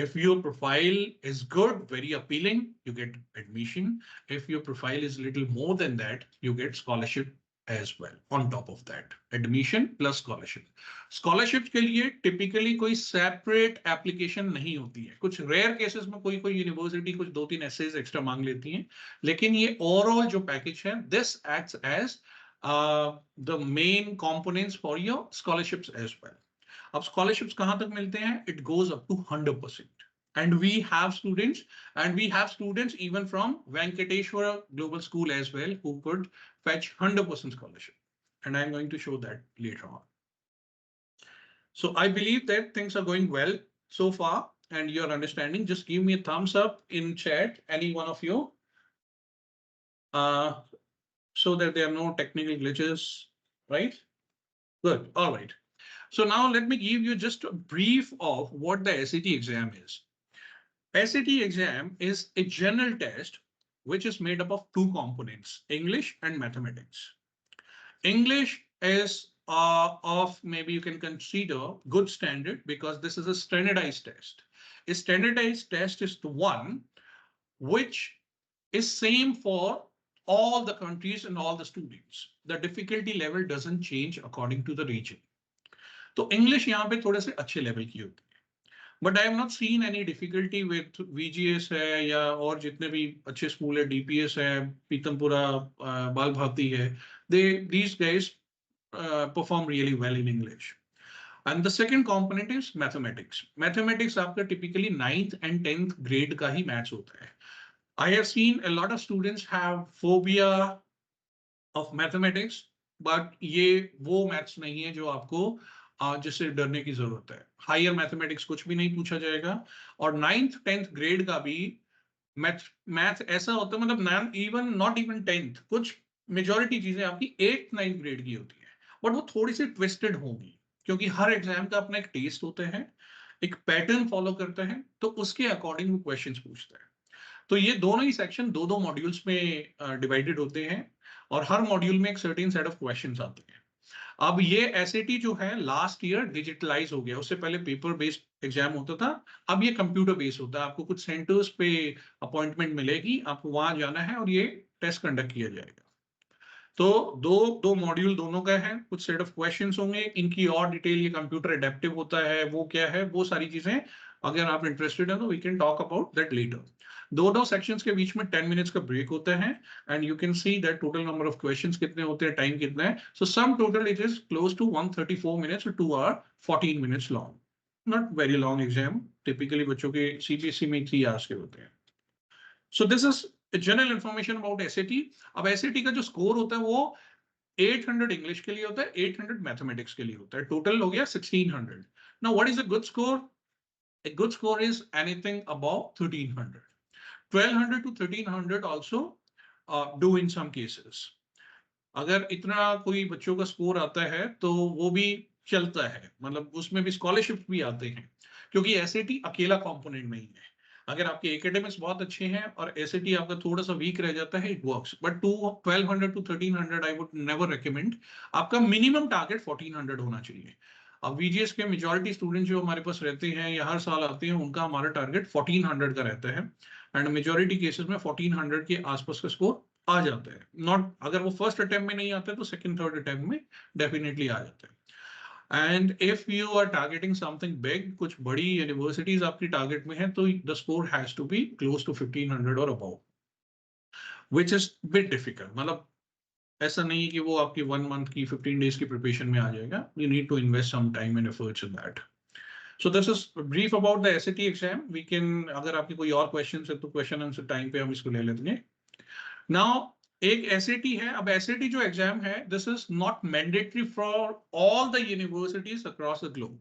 If your profile is good, very appealing, you get admission. If your profile is little more than that, you get scholarship as well. On top of that, admission plus scholarship. Scholarships के लिए typically कोई separate application नहीं होती है। कुछ rare cases में कोई कोई university कुछ 2-3 essays extra मांग लेती हैं, लेकिन ये overall जो package है, this acts as the main components for your scholarships as well. अब scholarships कहां तक मिलते हैं? It goes up to 100%. And we have students even from Venkateshwara Global School as well who could fetch 100% scholarship. And I'm going to show that later on. So I believe that things are going well so far and you're understanding. Just give me a thumbs up in chat, any one of you, so that there are no technical glitches, right? Good, all right. So now let me give you just a brief of what the SAT exam is. SAT exam is a general test which is made up of two components, English and mathematics. English is of, maybe you can consider, good standard because this is a standardized test. A standardized test is the one which is same for all the countries and all the students. The difficulty level doesn't change according to the region. तो English यहाँ पे थोड़े से अच्छे level की होती है, but I have not seen any difficulty with VGS है या और जितने भी अच्छे स्कूल है, DPS है, पीतमपुरा, बाल भारती है, these guys perform really well in English. And the second component is mathematics. Mathematics आपका typically 9th and 10th grade का ही मैथ्स होता है. I have seen a lot of students have phobia of mathematics, but ये वो maths नहीं है जो आपको जिससे डरने की जरूरत है. हायर मैथमेटिक्स कुछ भी नहीं पूछा जाएगा, और 9th 10th ग्रेड का भी मैथ ऐसा होता है, मतलब इवन नॉट इवन 10th, कुछ मेजॉरिटी चीजें आपकी 8th 9th ग्रेड की होती है, बट वो थोड़ी सी ट्विस्टेड होगी क्योंकि हर एग्जाम का अपना एक टेस्ट होता है, एक पैटर्न फॉलो करता है, तो उसके अकॉर्डिंग वो क्वेश्चंस पूछता है. तो ये दोनों ही सेक्शन दो दो मॉड्यूल्स में डिवाइडेड होते हैं और हर मॉड्यूल में एक सर्टेन सेट ऑफ क्वेश्चंस आते हैं. अब ये SAT जो है लास्ट ईयर डिजिटलाइज हो गया, उससे पहले पेपर बेस्ड एग्जाम होता था, अब ये कंप्यूटर बेस्ड होता है. आपको कुछ सेंटर्स पे अपॉइंटमेंट मिलेगी, आपको वहां जाना है और ये टेस्ट कंडक्ट किया जाएगा. तो दो दो मॉड्यूल दोनों का है, कुछ सेट ऑफ क्वेश्चंस होंगे, इनकी और डिटेल, ये कंप्यूटर एडेप्टिव होता है, वो क्या है, वो सारी चीजें अगर आप इंटरेस्टेड है तो we can talk about that later. दो सेक्शंस के बीच में 10 मिनट्स का ब्रेक होता है, and you can see that total number of questions कितने होते हैं, टाइम कितना है. So sum total it is close to 134 minutes, 2 hour 14 minutes long. Not very long exam, typically बच्चों के CBSE में 3 hours के होते हैं. So this is general information about SAT. अब SAT का जो स्कोर होता है वो 800 इंग्लिश के लिए होता है, 800 मैथमेटिक्स के लिए होता है, टोटल हो गया 1600. Now what is a good score? A good score is anything above 1300. 1200 to 1300 also do in some cases. अगर इतना कोई बच्चों का स्कोर आता है तो वो भी चलता है, मतलब उसमें भी स्कॉलरशिप भी आते हैं, क्योंकि SAT अकेला कंपोनेंट नहीं है. अगर आपके एकेडमिक्स बहुत अच्छे हैं और SAT आपका थोड़ा सा वीक रह जाता है, it works, but 1200 to 1300 I would never recommend. आपका मिनिमम टारगेट 1400 होना चाहिए. अब VGS के मेजॉरिटी स्टूडेंट जो हमारे पास रहते हैं या हर साल आते हैं, उनका हमारा टारगेट 1400 का रहता है, एंड मेजॉरिटी केसेस में 1400 के आसपास का स्कोर आ जाता है. नॉट, अगर वो फर्स्ट अटेम्प्ट में नहीं आता है तो सेकंड थर्ड अटेम्प्ट में डेफिनेटली आ जाता है. And if you are targeting something big, कुछ बड़ी यूनिवर्सिटीज आपकी टारगेट में है, तो the score has to be close to 1500 और above, which is bit difficult. मतलब ऐसा नहीं है कि वो आपकी 1 मंथ की 15 डेज की प्रिपरेशन में आ जाएगा. You need to invest some time and efforts in that. So this is brief about the SAT exam. We can, अगर आपकी कोई और क्वेश्चन है तो क्वेश्चन आंसर टाइम पे हम इसको ले लेते हैं. नाउ एक एसएटी है. अब एसएटी जो एग्जाम है, this is not mandatory for all the universities across the globe,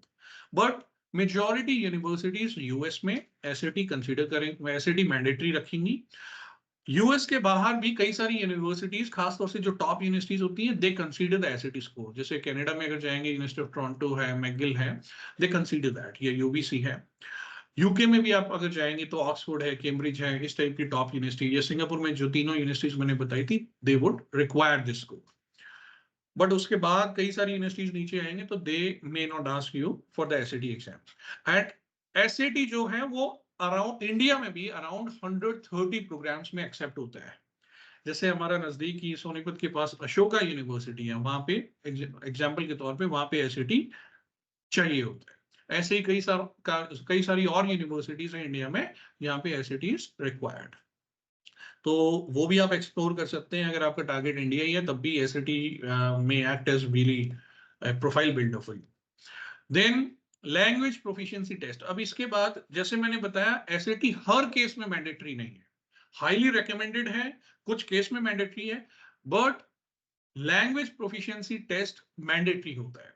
but majority universities US में एसएटी कंसीडर करें, एसएटी मैंडेटरी रखेंगी. यूएस के बाहर भी कई सारी यूनिवर्सिटीज, खासतौर से जो टॉप यूनिवर्सिटीज होती हैं, दे कंसीडर द एसएटी स्कोर. जैसे कनाडा में अगर जाएंगे, यूनिवर्सिटी ऑफ टोरंटो है, मैकगिल है, दे कंसीडर दैट. ये यूबीसी है. यूके में भी आप अगर जाएंगे तो ऑक्सफोर्ड है, कैम्ब्रिज है, इस टाइप की टॉप यूनिवर्सिटी, या सिंगापुर में जो तीनों यूनिवर्सिटीज मैंने बताई थी, they would require this score. But उसके बाद कई सारी यूनिवर्सिटीज नीचे आएंगे तो they may not ask you for the SAT exam. And SAT जो है वो अराउंड इंडिया में भी अराउंड 130 प्रोग्राम्स में एक्सेप्ट होता है. जैसे हमारा नजदीकी सोनीपत के पास अशोका यूनिवर्सिटी है, वहां पे एग्जाम्पल के तौर पे वहां पे एसएटी चाहिए होता है. ऐसे ही कई सारी और यूनिवर्सिटीज हैं इंडिया में जहाँ पे एसएटी इज रिक्वायर्ड. तो वो भी आप एक्सप्लोर कर सकते हैं. अगर आपका टारगेट इंडिया ही है तब भी एसएटी में act as really profile builder for you. Then language proficiency test. अब इसके बाद जैसे मैंने बताया, एसएटी हर केस में मैंडेटरी नहीं है, हाईली रिकमेंडेड है, कुछ केस में मैंडेटरी है, but language proficiency test mandatory होता है.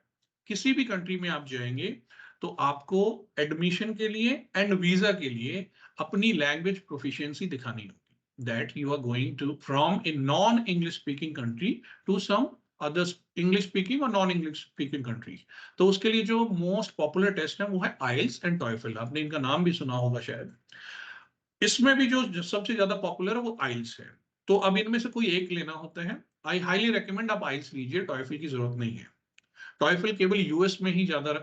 किसी भी कंट्री में आप जाएंगे तो आपको एडमिशन के लिए एंड वीजा के लिए अपनी लैंग्वेज प्रोफिशिएंसी दिखानी होगी, that you are going to from a non English speaking country to some other English speaking और नॉन इंग्लिश स्पीकिंग कंट्री. तो उसके लिए जो मोस्ट पॉपुलर टेस्ट है वो है आइल्स एंड टॉयफल. आपने इनका नाम भी सुना होगा शायद. इसमें भी जो सबसे ज्यादा पॉपुलर है वो आइल्स है. तो अब इनमें से कोई एक लेना होता है. आई हाईली रिकमेंड आप आइल्स लीजिए, टॉयफल की जरूरत नहीं है. टॉयफल केवल यूएस में ही ज्यादा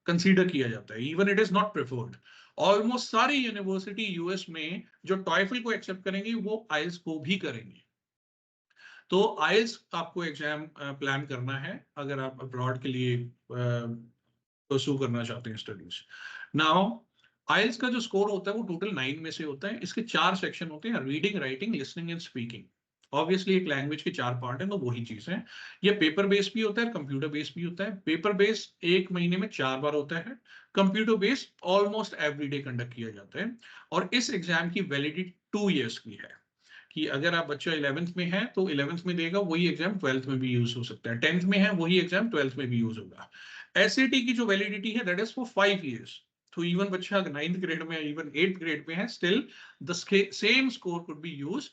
कंसीडर किया जाता है. Even it is not preferred. Almost सारी यूनिवर्सिटी यूएस में जो टॉयफल को एक्सेप्ट करेंगे वो आइल्स को भी करेंगे. तो आइल्स आपको एग्जाम प्लान करना है अगर आप अब्रॉड के लिए परस्यू करना चाहते हैं स्टडीज. नाउ आइल्स का जो स्कोर होता है वो टोटल 9 में से होता है. इसके 4 सेक्शन होते हैं: reading, writing, listening and speaking. Obviously एक लैंग्वेज के 4 पार्ट हैं तो वही चीज है. ये पेपर बेस भी होता है, कंप्यूटर बेस भी होता है. पेपर बेस 1 महीने में 4 बार होता है. Computer base almost everyday conduct किया जाता है. और इस एग्जाम की वैलिडिटी 2 ईयर्स की है, कि अगर आप बच्चा 11th में है तो 11th में देगा वही एग्जाम 12th में भी यूज हो सकता है. 10th में है वही एग्जाम 12th में भी यूज होगा. एसएटी की जो वैलिडिटी है दैट इज फॉर 5 ईयर्स. तो इवन बच्चा 9th ग्रेड में, इवन 8th ग्रेड में है, still the same score could be use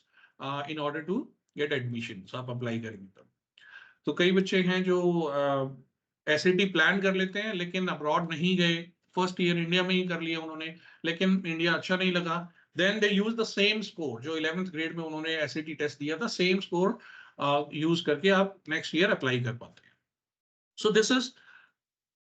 in order to get admission. आप अप्लाई करेंगे तब. तो कई बच्चे हैं जो एसएटी प्लान कर लेते हैं लेकिन अब्रॉड नहीं गए, फर्स्ट ईयर इंडिया में ही कर लिया उन्होंने, लेकिन इंडिया अच्छा नहीं लगा. Then they use the same score जो 11th ग्रेड में उन्होंने एसएटी टेस्ट दिया था, सेम स्कोर यूज करके आप नेक्स्ट ईयर अप्लाई कर पाते हैं. सो दिस इज,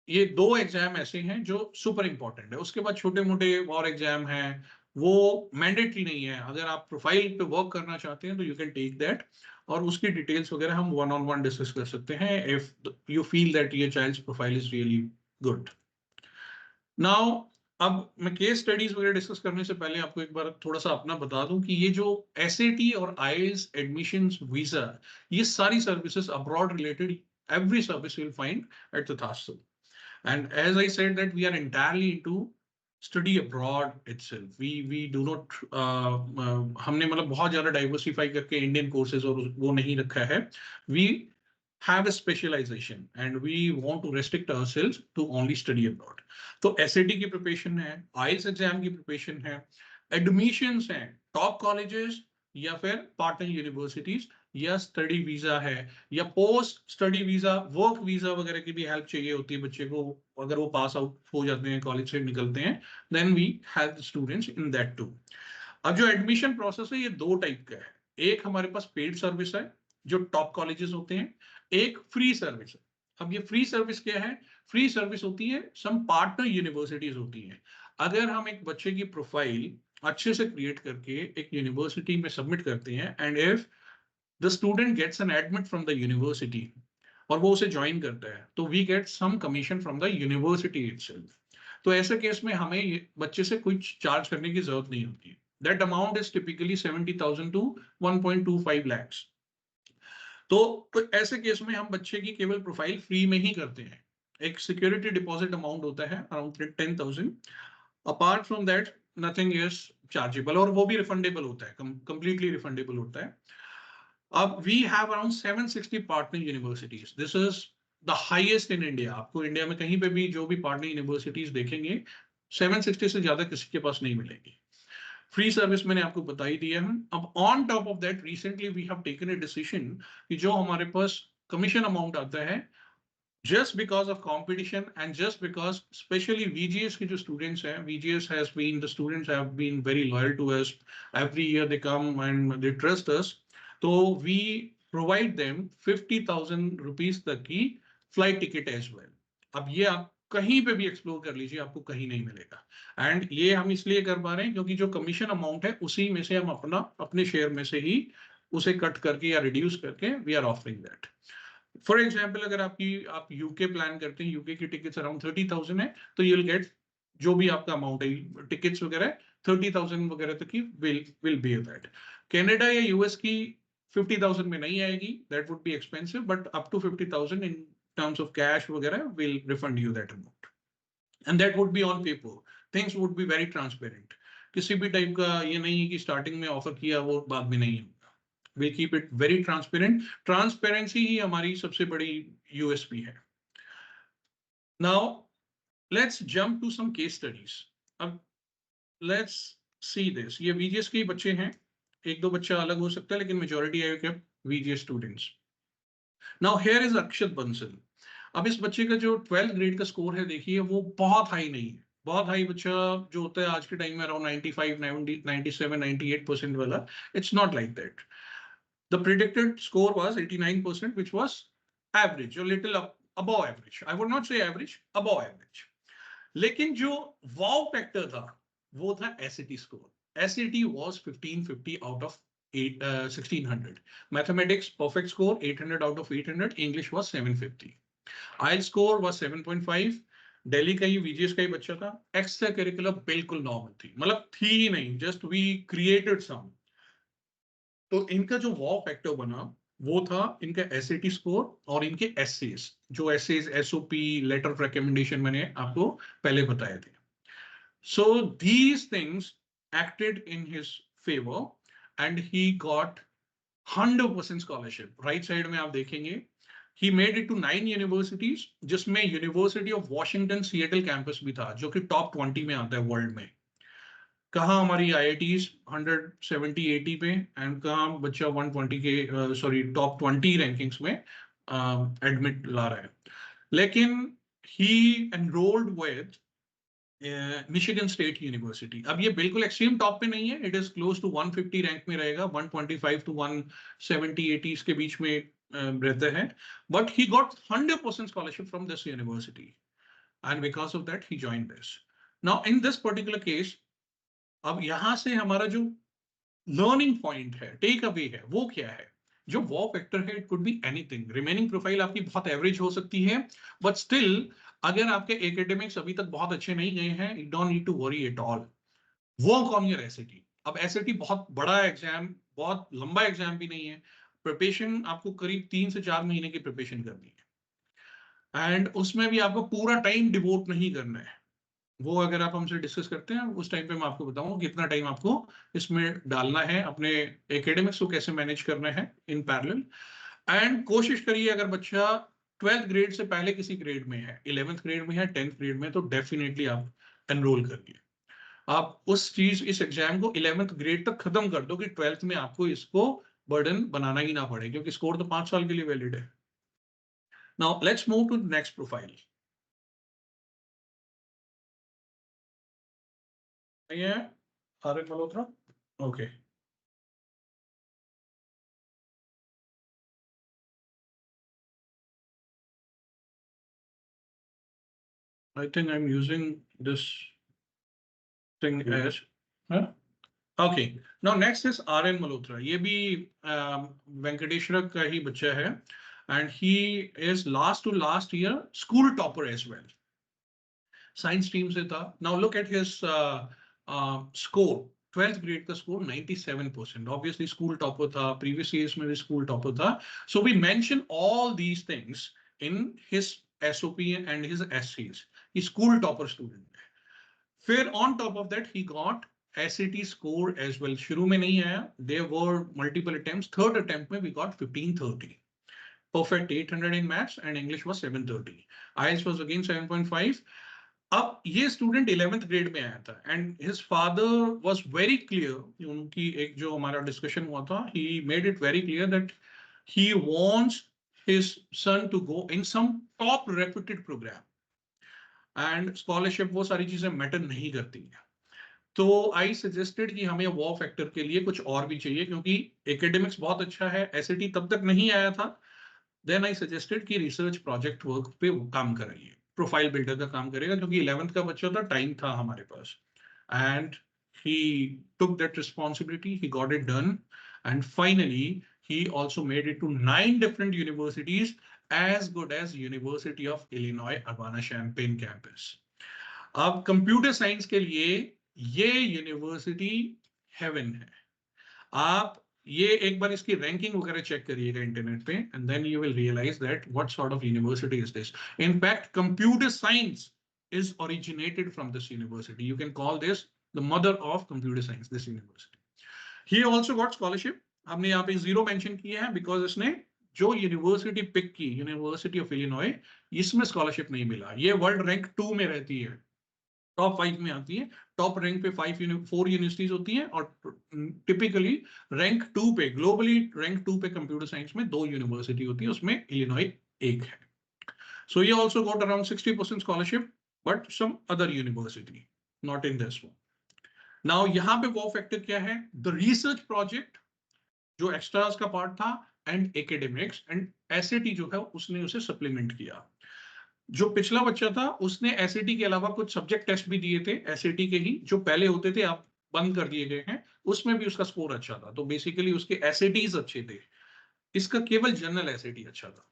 ये 2 एग्जाम ऐसे हैं जो सुपर इंपॉर्टेंट है. उसके बाद छोटे मोटे और एग्जाम हैं, वो मैंडेटरी नहीं है. अगर आप प्रोफाइल पे वर्क करना चाहते हैं तो यू कैन टेक दैट, और उसकी डिटेल्स वगैरह हम 1-on-1 डिस्कस कर सकते हैं if you feel that your child's profile is really good. Now अब मैं केस स्टडीज वगैरह डिस्कस करने से पहले आपको एक बार थोड़ा सा अपना बता दूं कि ये जो एसएटी और आईएलटीएस एडमिशंस, वीजा, ये सारी services abroad related, every service you'll find at the Thassel. And as I said that we are entirely into study abroad itself. We do not हमने मतलब बहुत ज्यादा डाइवर्सिफाई करके इंडियन कोर्सेज और वो नहीं रखा है. We have a specialization and we want to restrict ourselves to only study abroad. तो एसएटी की प्रिपरेशन है, आईएलटीएस एग्जाम की प्रिपरेशन है, एडमिशंस हैं टॉप कॉलेजेस या फिर पार्टनर यूनिवर्सिटीज, या स्टडी वीजा है, या post study visa, work visa वगैरह की भी हेल्प चाहिए होती है बच्चे को. अगर वो पास आउट हो जाते हैं, कॉलेज से निकलते हैं, then we help students in that too. अब जो एडमिशन प्रोसेस है ये 2 टाइप का है. एक हमारे पास पेड सर्विस है जो टॉप कॉलेजेस होते हैं, एक फ्री सर्विस है. अब ये फ्री सर्विस क्या है? फ्री सर्विस होती है सम पार्टनर यूनिवर्सिटीज होती हैं. अगर हम एक बच्चे की प्रोफाइल अच्छे से क्रिएट करके एक यूनिवर्सिटी में सबमिट करते हैं, and if the student gets an admit from the university और वो उसे ज्वाइन करता है, तो we get some commission from the university itself. तो ऐसे केस में हमें बच्चे से कुछ चार्ज करने की जरूरत नहीं होती. That amount is typically 70,000 to 1.25 lakhs. तो ऐसे केस में हम बच्चे की केवल प्रोफाइल फ्री में ही करते हैं। एक सिक्योरिटी डिपॉजिट अमाउंट होता है around 10,000। Apart from that nothing is chargeable, और वो भी रिफंडेबल होता है, कंप्लीटली रिफंडेबल होता है। अब we have around 760 partner universities. This is the highest in India. आपको इंडिया में कहीं पे भी जो भी पार्टनर यूनिवर्सिटीज देखेंगे 760 से ज्यादा किसी के पास नहीं मिलेगी। फ्री सर्विस मैंने आपको बता ही दिया है। अब on top of that recently we have taken a decision कि जो हमारे पास कमीशन अमाउंट आता है just because of competition and just because especially VGS के जो students हैं, VGS has been, the students have been very loyal to us. Every year they come and they trust us. So we provide them 50,000 rupees तक की flight ticket as well. अब ये आप कहीं पे भी एक्सप्लोर कर लीजिए, आपको कहीं नहीं मिलेगा। एंड ये हम इसलिए कर पा रहे हैं क्योंकि जो कमीशन अमाउंट है उसी में से हम अपने शेयर में से ही उसे कट करके या रिड्यूस करके we are offering that. For example अगर आप यूके प्लान करते हैं, यूके की टिकट्स अराउंड 30,000 है, तो यू विल गेट जो भी आपका अमाउंट है टिकट्स वगैरह 30,000 वगैरह तक की विल बी दैट। कनाडा या यूएस की 50,000 में नहीं आएगी, that would be expensive, but up to 50,000 in terms of cash वगैरह will refund you that amount, and that would be on paper. Things would be very transparent. किसी भी type का ये नहीं है कि स्टार्टिंग में ऑफर किया वो बाद में नहीं है। we'll keep it very transparent. Transparency ही हमारी सबसे बड़ी USP है। Now let's jump to some case studies. अब let's see this. ये VGS के ही बच्चे हैं, एक दो बच्चा अलग हो सकता है लेकिन majority है के VGS students. Now here is अक्षत बंसल। अब इस बच्चे का जो 12th ग्रेड का स्कोर है देखिए वो बहुत हाई नहीं है। बहुत हाई बच्चा जो होता है आज के टाइम में अराउंड 95, 90, 97, 98% वाला, it's not like that. The predicted score was 89%, which was average, a little above average. I would not say average, above average. लेकिन जो wow factor था वो था SAT score. SAT was 1550 out of 1600. Mathematics perfect score 800 out of 800. English was 750. IELTS score was 7.5. Delhi का ही VGS का ही बच्चा था। Extra curricular बिल्कुल नॉर्मल थी, मतलब थी ही नहीं, जस्ट वी क्रिएटेड सम। तो इनका जो वॉ फैक्टर बना वो था इनका एसएटी स्कोर और इनके एसेस, जो essays SOP letter of recommendation मैंने आपको पहले बताए थे। So these things acted in his favour and he got 100% scholarship. Right side में आप देखेंगे he made it to 9 universities, जिसमें University of Washington Seattle campus भी था जो कि टॉप 20 में आता है वर्ल्ड में। कहाँ हमारी IITs 170 80 पे, एंड कहाँ बच्चा 120 के सॉरी टॉप 20 रैंकिंग्स में एडमिट ला रहा है। लेकिन he enrolled with Michigan State University. अब ये बिल्कुल एक्सट्रीम टॉप पे नहीं है, it is close to 150 rank में रहेगा, 125 टू 170 80 के बीच में रहते हैं। But he got 100% scholarship from this university and because of that he joined this. Now in this particular case, अब यहां से हमारा जो लर्निंग पॉइंट है, टेक अवे है, वो क्या है? जो वॉ फैक्टर है it could be anything. Remaining profile आपकी बहुत एवरेज हो सकती है, बट स्टिल अगर आपके एकेडमिक्स अभी तक बहुत अच्छे नहीं गए हैं, you don't need to worry at all. Work on your SAT. अब एसएटी बहुत बड़ा एग्जाम, बहुत लंबा एग्जाम भी नहीं है। प्रिपरेशन आपको करीब 3 से 4 महीने की प्रिपरेशन करनी है, एंड उसमें भी आपको पूरा टाइम डिवोट नहीं करना है। वो अगर आप हमसे डिस्कस करते हैं उस टाइम पे मैं आपको बताऊंगा कितना टाइम आपको इसमें डालना है, अपने एकेडमिक्स को कैसे मैनेज करना है इन पैरेलल। एंड कोशिश करिए अगर बच्चा 12th ग्रेड से पहले किसी ग्रेड में है, 11th ग्रेड में है, 10th ग्रेड में, तो डेफिनेटली आप एनरोल करिए। आप इस एग्जाम को 11th ग्रेड तक खत्म कर दो कि 12th में आपको इसको बर्डन बनाना ही ना पड़े, क्योंकि स्कोर तो 5 साल के लिए वैलिड है। Now let's move to next profile. ये Aryan Malhotra, okay. I think I'm using this thing as, huh? Okay. Now next is RN Malhotra. ये भी वेंकटेश्वर का ही बच्चा है, and he is last to last year school topper as well. Science stream से था. Now look at his score. 12th grade का score 97%. Obviously school topper था, previous years में भी स्कूल टॉपर था. So we mention all these things in his SOP and his essays. He school topper student है. फिर on top of that he got SAT score as well. शुरू में नहीं आया, there were multiple attempts. Third attempt में we got 1530. Perfect 800 in maths and English was 730. IELTS was again 7.5. अब ये student 11th grade में आया था and his father was very clear. उनकी एक जो हमारा डिस्कशन हुआ था, he made it very clear that he wants his son to go in some top reputed program. And scholarship वो सारी चीजें मैटर नहीं करती है. तो आई सजेस्टेड कि हमें वॉ फैक्टर के लिए कुछ और भी चाहिए, क्योंकि एकेडमिक्स बहुत अच्छा है, SAT तब तक नहीं आया था. देन आई सजेस्टेड कि रिसर्च प्रोजेक्ट वर्क पे वो काम कराइए, प्रोफाइल बिल्डर का काम करेगा, क्योंकि 11th का बच्चा था, टाइम था हमारे पास. And he took that responsibility, he got it done, and finally he also made it to 9 different universities, as good as University of Illinois Urbana-Champaign campus. अब कंप्यूटर साइंस के लिए ये यूनिवर्सिटी हेवन है. आप ये एक बार इसकी रैंकिंग वगैरह चेक करिएगा इंटरनेट पे, and then you will realise that what sort of university is this. In fact computer science is originated from this university. You can call this the mother of computer science, this university. He also got scholarship. हमने यहाँ पे zero mention किया है because इसने जो university pick की, university of Illinois, इसमें scholarship नहीं मिला. ये वर्ल्ड रैंक 2 में रहती है, टॉप 5 में आती है. टॉप रैंक पे 4 यूनिवर्सिटीज होती हैं, और टिपिकली रैंक 2 पे, ग्लोबली रैंक 2 पे कंप्यूटर साइंस में 2 यूनिवर्सिटी होती है, उसमें इलिनॉय एक है. सो ये also got around 60% scholarship, but some other university, not in this one. Now यहाँ पे वो फैक्टर क्या है? द रिसर्च प्रोजेक्ट जो एक्स्ट्रास का पार्ट था, एंड एकेडमिक्स एंड SAT जो है उसने उसे सप्लीमेंट किया. जो पिछला बच्चा था उसने SAT के अलावा कुछ सब्जेक्ट टेस्ट भी दिए थे, SAT के ही जो पहले होते थे, आप बंद कर दिए गए हैं, उसमें भी उसका स्कोर अच्छा था. तो बेसिकली उसके SATs अच्छे थे, इसका केवल जनरल SAT अच्छा था.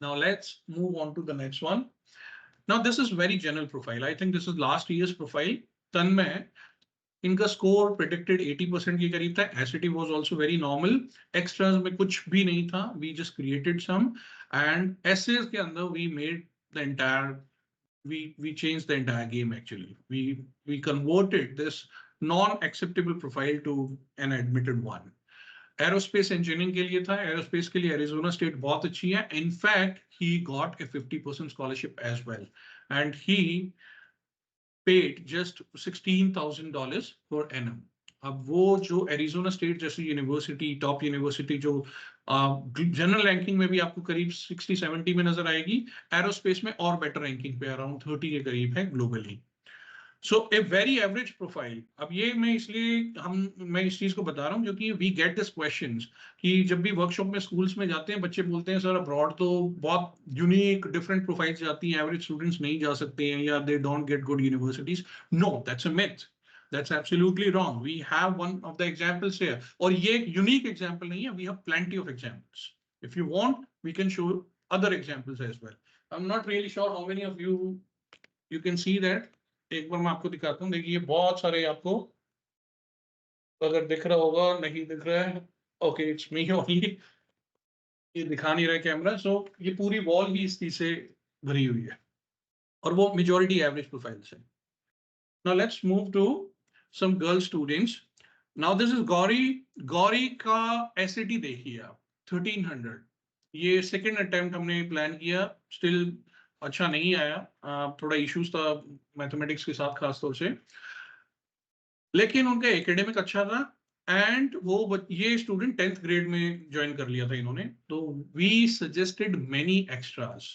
Now let's move on to the next one. Now this is very general profile. I think this is last years profile. Tanmay, इनका स्कोर प्रेडिक्टेड 80% के करीब था. SAT was also very normal. Extras में कुछ भी नहीं था, we just created some, and essays के अंदर we made the entire, we changed the entire game. Actually, we converted this non-acceptable profile to an admitted one. Aerospace engineering के लिए था. एरोस्पेस के लिए एरिजोना स्टेट बहुत अच्छी है. In fact he got a 50% scholarship as well, and he paid just $16,000 per annum. अब वो जो एरिजोना स्टेट जैसी यूनिवर्सिटी, टॉप यूनिवर्सिटी जो जनरल रैंकिंग में भी आपको करीब 60-70 में नजर आएगी, एरोस्पेस में और बेटर रैंकिंग पे अराउंड 30 के करीब है globally. So a very average profile. अब ये मैं इस चीज को बता रहा हूँ क्योंकि वी गेट दिस क्वेश्चंस कि जब भी वर्कशॉप में स्कूल्स में जाते हैं बच्चे बोलते हैं सर अब्रॉड तो बहुत यूनिक डिफरेंट प्रोफाइल्स जाती हैं, एवरेज स्टूडेंट्स नहीं जा सकते हैं, या they don't get good universities. No, that's a myth. That's absolutely wrong. We have one of the examples here. और ये एक unique example नहीं है. We have plenty of examples. If you want, we can show other examples as well. I'm not really sure how many of you can see that. एक बार मैं आपको दिखाता हूँ. देखिए बहुत सारे आपको अगर दिख रहा होगा, नहीं दिख रहा है, ओके इट्स मी ओनली, ये दिखा नहीं रहा कैमरा. सो ये पूरी वॉल ही इस चीज से भरी हुई है, और वो मेजॉरिटी एवरेज प्रोफाइल्स है. Now let's move to some girl students. Now this is Gauri. Gauri का SAT देखिए आप, 1300. ये सेकेंड अटेम्प्ट हमने प्लान किया, स्टिल अच्छा नहीं आया. थोड़ा इश्यूज था मैथमेटिक्स के साथ खासतौर से, लेकिन उनका एकेडमिक अच्छा था. एंड ये स्टूडेंट 10th ग्रेड में ज्वाइन कर लिया था इन्होंने. तो we suggested many extras,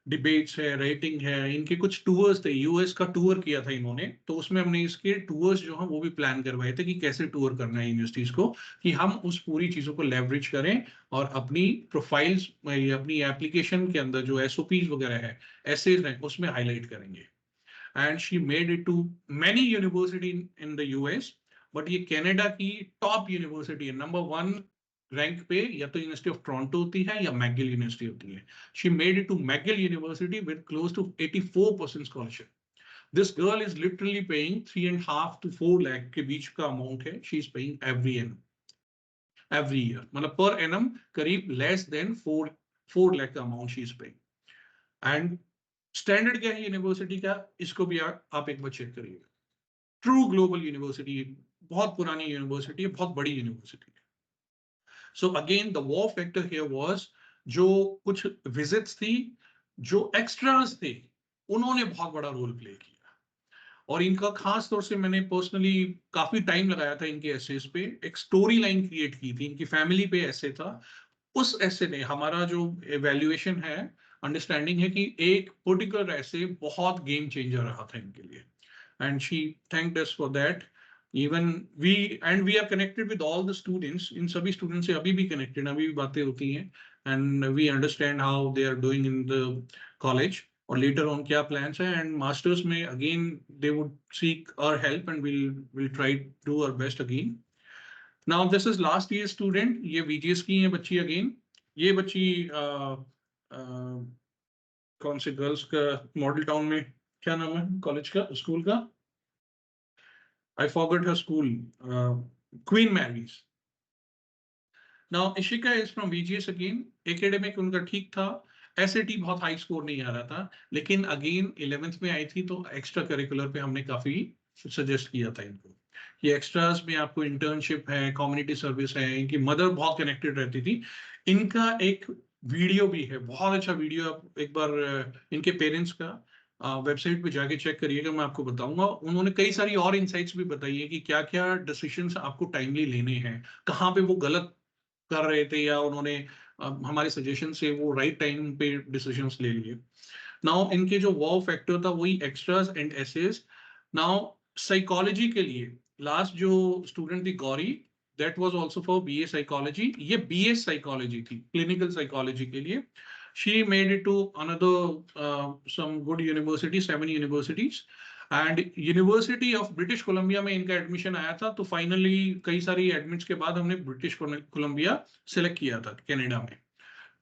debates है, रेटिंग है, इनके कुछ टूर्स थे, US का टूर किया था इन्होंने, तो उसमें हमने इसके टूर्स जो हैं वो भी प्लान करवाए थे कि कैसे टूर करना है यूनिवर्सिटीज को, कि हम उस पूरी चीजों को लेवरेज करें और अपनी प्रोफाइल्स, अपनी एप्लीकेशन के अंदर जो SOPs वगैरह है, एसेज हैं, उसमें हाईलाइट करेंगे. And she made it to many university in the US, but ये कनाडा की टॉप यूनिवर्सिटी है, नंबर 1 रैंक पे, या तो यूनिवर्सिटी ऑफ टोरंटो होती है या मैगिल यूनिवर्सिटी होती है. She made it to McGill University with close to 84% scholarship. This girl is literally paying 3.5 to 4 lakh के बीच का अमाउंट है. She is paying every year. मतलब per annum करीब less than 4 lakh का amount she is paying. And standard क्या है university का, इसको भी आप एक बार चेक करिएगा. ट्रू ग्लोबल यूनिवर्सिटी, बहुत पुरानी यूनिवर्सिटी है, बहुत बड़ी यूनिवर्सिटी है. So again the Waugh factor here was, जो कुछ विजिट्स थी, जो एक्स्ट्रास थे, उन्होंने बहुत बड़ा रोल प्ले किया. और इनका खास तौर से मैंने पर्सनली काफी टाइम लगाया था इनके एसेस पे. एक स्टोरी लाइन क्रिएट की थी, इनकी फैमिली पे ऐसे था. उस ऐसे ने हमारा जो एवेल्युएशन है, अंडरस्टैंडिंग है कि एक पर्टिकुलर ऐसे बहुत गेम चेंजर रहा था इनके लिए. And she thanked us for that. Even we are connected with all the students. इन सभी स्टूडेंट्स से अभी भी कनेक्टेड, अभी भी बातें होती हैं. And we understand how they are doing in the college और लेटर ऑन क्या प्लान्स है. एंड मास्टर्स में again they would seek our help and will try do our best again. Now this is last year student. ये VGS की है बच्ची again. ये बच्ची कौन से गर्ल्स का मॉडल टाउन में, क्या नाम है कॉलेज का, स्कूल का, I forgot her school, queen Mary's. Now Ishika is from VGS अगेन. एकेडमिक उनका ठीक था, SAT बहुत हाई स्कोर नहीं आ रहा था, लेकिन अगेन 11th में आई थी तो एक्स्ट्रा करिकुलर पे हमने काफी सजेस्ट किया था इनको. ये एक्स्ट्रास में आपको इंटर्नशिप है, कम्युनिटी सर्विस है. इनकी मदर बहुत कनेक्टेड रहती थी. इनका एक वीडियो भी है, बहुत अच्छा वीडियो. आप एक बार इनके पेरेंट्स का वेबसाइट पे जाके चेक करिएगा, मैं आपको बताऊंगा. उन्होंने कई सारी और इनसाइट्स भी बताई है कि क्या क्या डिसीजंस आपको टाइमली लेने हैं, कहाँ पे वो गलत कर रहे थे या उन्होंने हमारे सजेशन से वो राइट टाइम पे डिसीजंस ले लिए. नाउ इनके जो वाव फैक्टर था वही extras and essays. Now psychology के लिए लास्ट जो स्टूडेंट थी Gauri, that was also for BA psychology. ये BS साइकोलॉजी थी, क्लिनिकल साइकोलॉजी के लिए. She made it to another some good university, 7 universities. And university of British Columbia में इनका एडमिशन आया था. तो फाइनली कई सारी एडमिट्स के बाद हमने ब्रिटिश कोलंबिया सिलेक्ट किया था कनाडा में.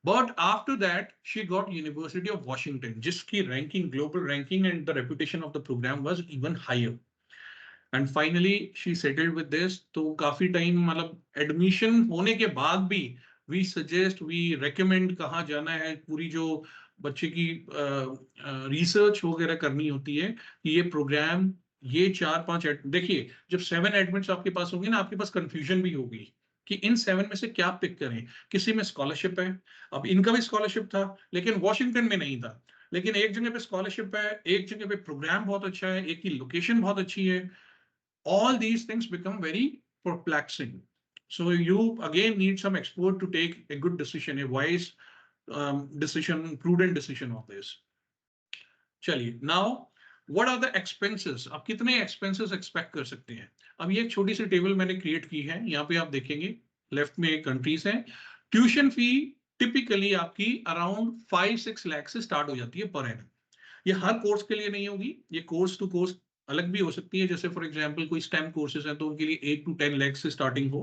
But after that, she got University of Washington, जिसकी ranking, global ranking and the reputation of the program was even higher. And finally, she settled with this. तो काफी time मतलब admission होने के बाद भी we suggest, we recommend कहाँ जाना है, पूरी जो बच्चे की रिसर्च वगैरह करनी होती है कि ये प्रोग्राम, ये 4-5 देखिए, जब 7 एडमिट्स आपके पास होंगे ना, आपके पास कंफ्यूजन भी होगी कि इन 7 में से क्या पिक करें. किसी में स्कॉलरशिप है, अब इनका भी स्कॉलरशिप था लेकिन वॉशिंगटन में नहीं था. लेकिन एक जगह पे स्कॉलरशिप है, एक जगह पे प्रोग्राम बहुत अच्छा है, एक की लोकेशन बहुत अच्छी है. All these things become very perplexing. So you again need some expert to take a good decision, a wise decision, prudent decision of this. चलिए, now what are the expenses? आप कितने expenses expect कर सकते हैं? अब ये एक छोटी सी टेबल मैंने क्रिएट की है. यहाँ पे आप देखेंगे लेफ्ट में कंट्रीज हैं. ट्यूशन फी टिपिकली आपकी अराउंड 5-6 लाख से स्टार्ट हो जाती है पर एनम. ये हर कोर्स के लिए नहीं होगी, ये कोर्स टू कोर्स अलग भी हो सकती है. जैसे फॉर एग्जांपल कोई स्टेम कोर्सेज हैं तो उनके लिए 8 to 10 लाख से स्टार्टिंग हो.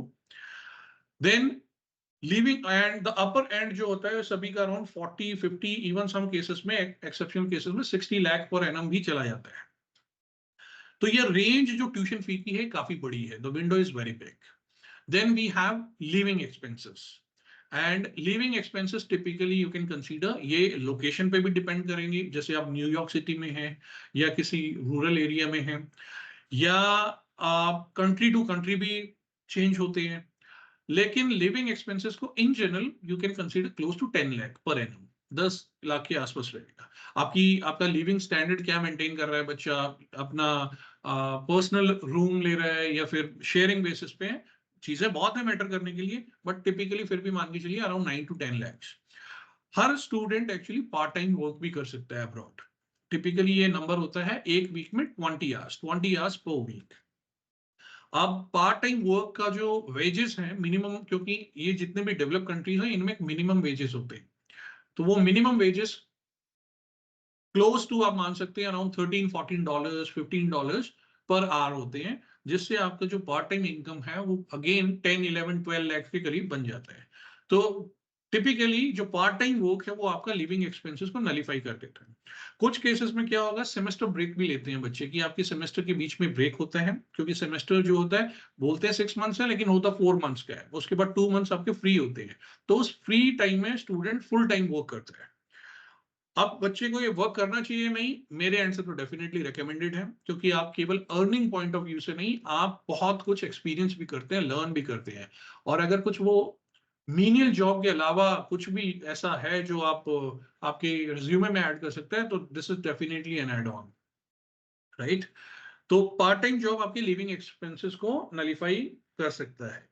Then living and the upper end जो होता है सभी का अराउंड 40-50, इवन सम केसेस में, एक्सेप्शनल केसेस में 60 लाख पर एनम भी चला जाता है. तो ये रेंज जो ट्यूशन फी की है काफी बड़ी है. The window is very big. Then we have living expenses. And living expenses typically you can consider, ये लोकेशन पे भी डिपेंड करेंगे. जैसे आप न्यूयॉर्क सिटी में हैं या किसी रूरल एरिया में हैं, या आप कंट्री टू कंट्री भी चेंज होते हैं. लेकिन लिविंग एक्सपेंसेस को in general you can consider close to 10 lakh पर एनम. 10 लाख के आसपास रहेगा. आपका लिविंग स्टैंडर्ड क्या मेंटेन कर रहा है बच्चा, अपना पर्सनल रूम ले रहा है या फिर शेयरिंग बेसिस पे है, चीजें बहुत है मैटर करने के लिए. बट टिपिकली फिर भी मान के चलिए around 9 to 10 lakh. Her student actually part time work भी कर सकता है अब्रॉड. टिपिकली ये नंबर होता है एक वीक में 20 आवर्स पर वीक. अब पार्ट टाइम वर्क का जो वेजेस है मिनिमम, क्योंकि ये जितने भी डेवलप कंट्रीज हैं इनमें मिनिमम वेजेस होते हैं, तो वो मिनिमम वेजेस क्लोज टू आप मान सकते हैं अराउंड $13-14, $15 पर आवर होते हैं, जिससे आपका जो पार्ट टाइम इनकम है वो अगेन 10-11-12 लाख के करीब बन जाता है. तो टिपिकली जो पार्ट टाइम वर्क है वो आपका लिविंग एक्सपेंसेस को नलीफाई कर देता है। कुछ केसेस में क्या होगा, सेमेस्टर ब्रेक भी लेते हैं बच्चे की, आपके सेमेस्टर के बीच में ब्रेक होता है, क्योंकि सेमेस्टर जो होता है बोलते हैं 6 मंथ्स है लेकिन होता 4 मंथ्स का है, उसके बाद 2 मंथ्स आपके फ्री होते हैं। तो उस फ्री टाइम में स्टूडेंट फुल टाइम वर्क करता है। अब बच्चे को ये वर्क करना चाहिए नहीं, मेरे एंड से तो डेफिनेटली रिकमेंडेड है, क्योंकि आप केवल अर्निंग पॉइंट ऑफ व्यू से नहीं, आप बहुत कुछ एक्सपीरियंस भी करते हैं, लर्न भी करते हैं। और अगर कुछ वो मीनियल जॉब के अलावा कुछ भी ऐसा है जो आप आपके रिज्यूमे में ऐड कर सकते हैं, तो this is definitely an add on, right. तो पार्ट टाइम जॉब आपके लिविंग एक्सपेंसेस को नलीफाई कर सकता है।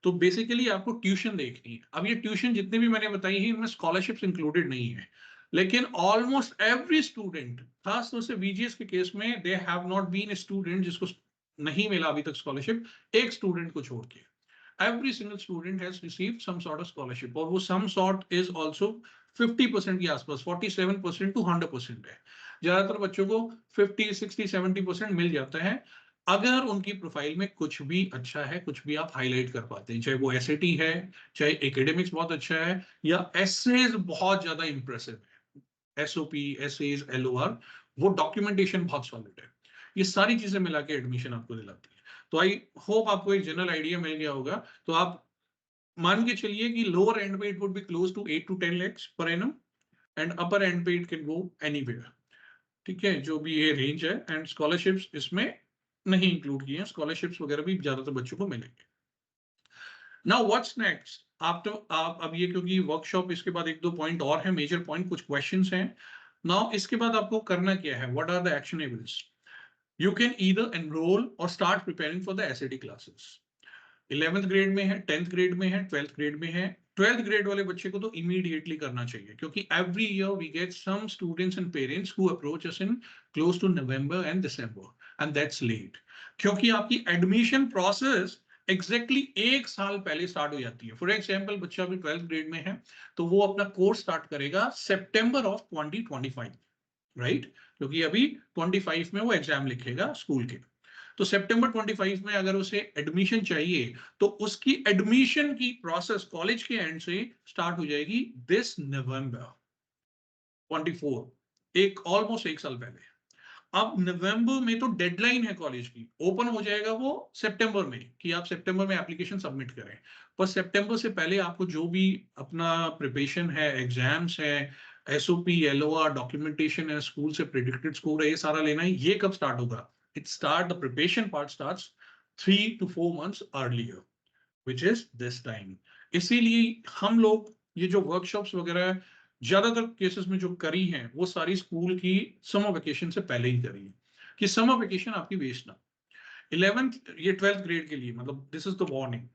तो बेसिकली आपको ट्यूशन देखनी है। अब ये ट्यूशन जितने भी मैंने बताई है इनमें स्कॉलरशिप्स इंक्लूडेड नहीं है, लेकिन ऑलमोस्ट एवरी स्टूडेंट, खासतौर से वीजीएस के केस में, they have not been a student जिसको नहीं मिला अभी तक स्कॉलरशिप, एक स्टूडेंट को छोड़ के। Every single student has received some sort of scholarship, और वो some sort is also 50% के आसपास, 47% to 100% है। ज्यादातर बच्चों को 50, 60, 70% मिल जाता है, अगर उनकी प्रोफाइल में कुछ भी अच्छा है, कुछ भी आप हाईलाइट कर पाते हैं, चाहे वो एसएटी है, चाहे एकेडमिक्स बहुत अच्छा है, या एसेज बहुत ज्यादा इंप्रेसिव है, एसओपी, एसेज, एलओआर, वो डॉक्यूमेंटेशन बहुत सॉलिड है। ये सारी चीजें मिला के एडमिशन आपको दिलाती है। तो आई होप आपको एक जनरल आइडिया मिल गया होगा। तो आप मान के चलिए कि लोअर एंड पे it would be close to 8 to 10 lakhs पर एनम, एंड अपर एंड पे इट कैन गो एनीवेयर। ठीक है, जो भी ये रेंज है, एंड स्कॉलरशिप्स इसमें नहीं इंक्लूड किए हैं, स्कॉलरशिप्स वगैरह भी ज्यादातर बच्चों को मिलेंगे। नाउ व्हाट्स नेक्स्ट, आप तो आप अब ये, क्योंकि वर्कशॉप इसके बाद एक दो पॉइंट और है, मेजर पॉइंट, कुछ क्वेश्चंस हैं। नाउ इसके बाद आपको करना क्या है, what are the actionables? You can either enroll or start preparing for the SAT classes. 11th grade में है, 10th ग्रेड में है, 12th ग्रेड में है। 12th ग्रेड वाले बच्चे को तो इमीडिएटली करना चाहिए, क्योंकि every year we get some students and parents who approach us in close to November and December, and that's late, क्योंकि आपकी एडमिशन प्रोसेस एग्जैक्टली एक साल पहले स्टार्ट हो जाती है। फॉर एग्जाम्पल, बच्चा अभी 12th ग्रेड में है, तो वो अपना कोर्स स्टार्ट करेगा सितंबर ऑफ 2025, राइट, क्योंकि अभी 25 में वो एग्जाम लिखेगा स्कूल के। तो सितंबर 25 में अगर उसे एडमिशन चाहिए, तो उसकी एडमिशन की प्रोसेस कॉलेज के एंड से स्टार्ट हो जाएगी दिस नवंबर 24, एक ऑलमोस्ट एक साल पहले। अब नवंबर में तो डेडलाइन है कॉलेज की, ओपन हो जाएगा वो सितंबर में, कि आप सितंबर में एप्लीकेशन सबमिट करें। पर सितंबर से पहले आपको जो भी अपना प्रिपरेशन है, एग्जाम्स है, एसओपी, एलओआर, डॉक्यूमेंटेशन है, स्कूल से प्रेडिक्टेड स्कोर है, ये सारा लेना है। ये कब स्टार्ट होगा? It start the preparation part starts 3 to 4 months earlier, which is this time. इसीलिए हम लोग ये जो वर्कशॉप्स वगैरह ज्यादातर केसेस में जो करी हैं, वो सारी स्कूल की समर वेकेशन से पहले ही करी है, कि समर वेकेशन आपकी वेस्ट ना। 11th, ये 12th ग्रेड के लिए, मतलब this is the warning.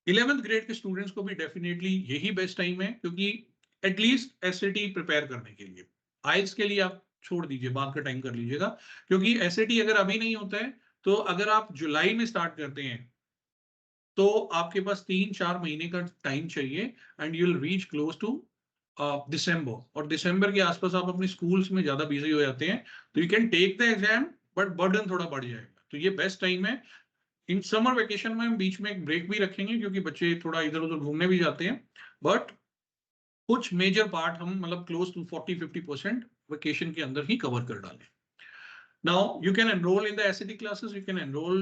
11th grade के स्टूडेंट्स को भी डेफिनेटली यही बेस्ट टाइम है, क्योंकि एटलीस्ट एसएटी प्रिपेयर करने के लिए। आइल्स के लिए आप छोड़ दीजिए, बाद का टाइम कर लीजिएगा, क्योंकि एसएटी अगर अभी नहीं होता है, तो अगर आप जुलाई में स्टार्ट करते हैं, तो आपके पास 3-4 महीने का टाइम चाहिए, and you will reach close to December. और दिसंबर के आसपास आप अपने स्कूल्स में ज्यादा बिजी हो जाते हैं, तो you can take the exam, but burden थोड़ा बढ़ जाएगा। तो ये बेस्ट टाइम है। इन समर वेकेशन में हम बीच में एक ब्रेक भी रखेंगे, क्योंकि बच्चे थोड़ा इधर उधर घूमने भी जाते हैं, बट कुछ मेजर पार्ट हम मतलब क्लोज टू 40-50% वेकेशन के अंदर ही कवर कर डालें। Now you can enroll in the SAT classes, you can enroll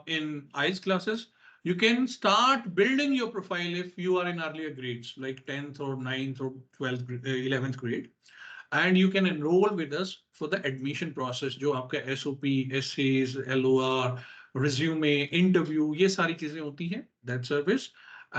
in IELTS classes. You can start building your profile if you are in earlier grades like 10th or 9th or 12th, 11th grade. And you can enroll with us for the admission process, जो आपका SOP, essays, LOR, resume, interview, ये सारी चीजें होती हैं, that service.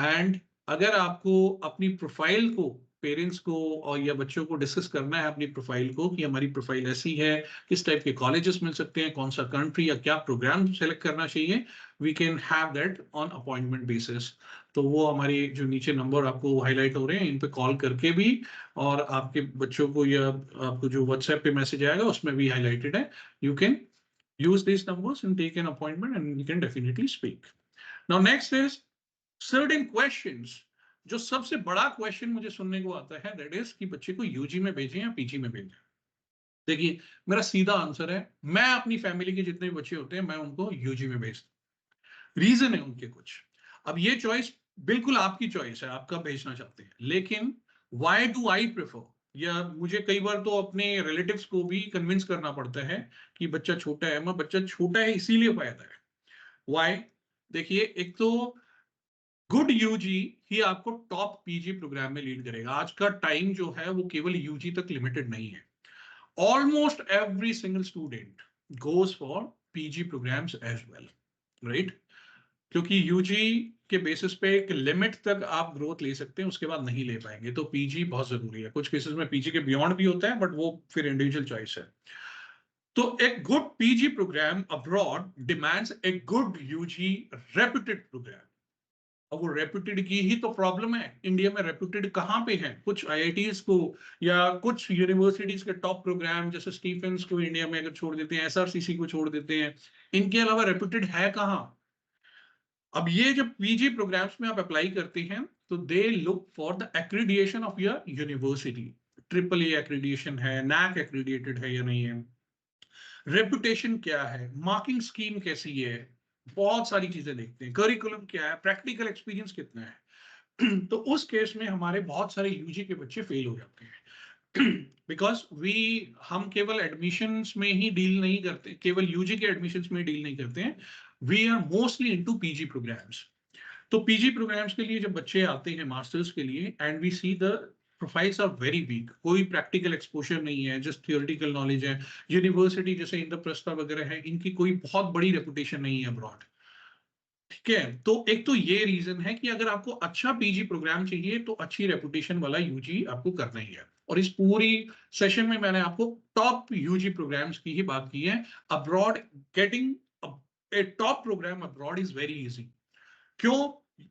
And अगर आपको अपनी प्रोफाइल को पेरेंट्स को और या बच्चों को डिस्कस करना है अपनी प्रोफाइल को, कि हमारी प्रोफाइल ऐसी है, किस टाइप के कॉलेजेस मिल सकते हैं, कौन सा कंट्री या क्या प्रोग्राम सेलेक्ट करना चाहिए, we can have that on appointment basis. तो वो हमारे जो नीचे नंबर आपको हाईलाइट हो रहे हैं, इन पे कॉल करके भी, और आपके बच्चों को या आपको जो व्हाट्सएप पे मैसेज आएगा उसमें भी हाईलाइटेड है, you can use this numbers and take an appointment and we can definitely speak. Now next is certain questions. जो सबसे बड़ा क्वेश्चन मुझे सुनने को आता है, दैट इज कि बच्चे को यूजी में भेजें या पीजी में भेजें। देखिए, मेरा सीधा आंसर है, मैं अपनी फैमिली के जितने भी बच्चे होते हैं, मैं उनको यूजी में भेजता हूं। रीजन है उनके कुछ। अब ये चॉइस बिल्कुल आपकी चॉइस है, आप कब भेजना चाहते हैं, लेकिन व्हाई डू आई प्रेफर, या मुझे कई बार तो अपने रिलेटिव्स को भी कन्विंस करना पड़ता है कि बच्चा छोटा है, मैं बच्चा छोटा है इसीलिए फायदा है। व्हाई? देखिए, एक तो गुड यूजी ही आपको टॉप पीजी प्रोग्राम में लीड करेगा। आज का टाइम जो है वो केवल यूजी तक लिमिटेड नहीं है। Almost every single student goes for PG programs as well, right? क्योंकि यूजी के बेसिस पे एक लिमिट तक आप ग्रोथ ले सकते हैं, उसके बाद नहीं ले पाएंगे, तो पीजी बहुत जरूरी है। कुछ केसेस में पीजी के बियॉन्ड भी होता है, बट वो फिर इंडिविजुअल चॉइस है। तो एक good PG program abroad demands a good UG reputed program. अब वो रेप्यूटेड की ही तो प्रॉब्लम है, इंडिया में रेप्यूटेड कहाँ पे है? कुछ आईआईटीज को या कुछ यूनिवर्सिटीज के टॉप प्रोग्राम जैसे स्टीफेंस को इंडिया में अगर छोड़ देते हैं, एसआरसीसी को छोड़ देते हैं, इनके अलावा रेप्यूटेड है कहाँ? अब ये जब पीजी प्रोग्राम्स में आप अप्लाई करते हैं तो they look for the accreditation of your university. Triple A accreditation है, नैक एक्रीडिएटेड है या नहीं है, रेपुटेशन क्या है, मार्किंग स्कीम कैसी है, बहुत सारी चीजें देखते हैं, करिकुलम क्या है, प्रैक्टिकल एक्सपीरियंस कितना है। तो उस केस में हमारे बहुत सारे यूजी के बच्चे फेल हो जाते हैं। बिकॉज वी हम केवल एडमिशंस में ही डील नहीं करते, केवल यूजी के एडमिशंस में डील नहीं करते हैं, we are mostly into PG programs. तो पीजी प्रोग्राम्स के लिए जब बच्चे आते हैं मास्टर्स के लिए, and we see the profiles are very weak, कोई प्रैक्टिकल एक्सपोजर नहीं है, जस्ट थियोरेटिकल नॉलेज है, यूनिवर्सिटी जैसे इंद्रप्रस्थ वगैरह है, इनकी कोई बहुत बड़ी रेपुटेशन नहीं है अब्रॉड। ठीक है, तो एक तो ये रीजन है कि अगर आपको अच्छा पीजी प्रोग्राम चाहिए तो अच्छी रेपुटेशन वाला यूजी आपको करना ही है। और इस पूरी सेशन में मैंने आपको टॉप यूजी प्रोग्राम्स की ही बात की है। Abroad getting a top program abroad is very easy. क्यों?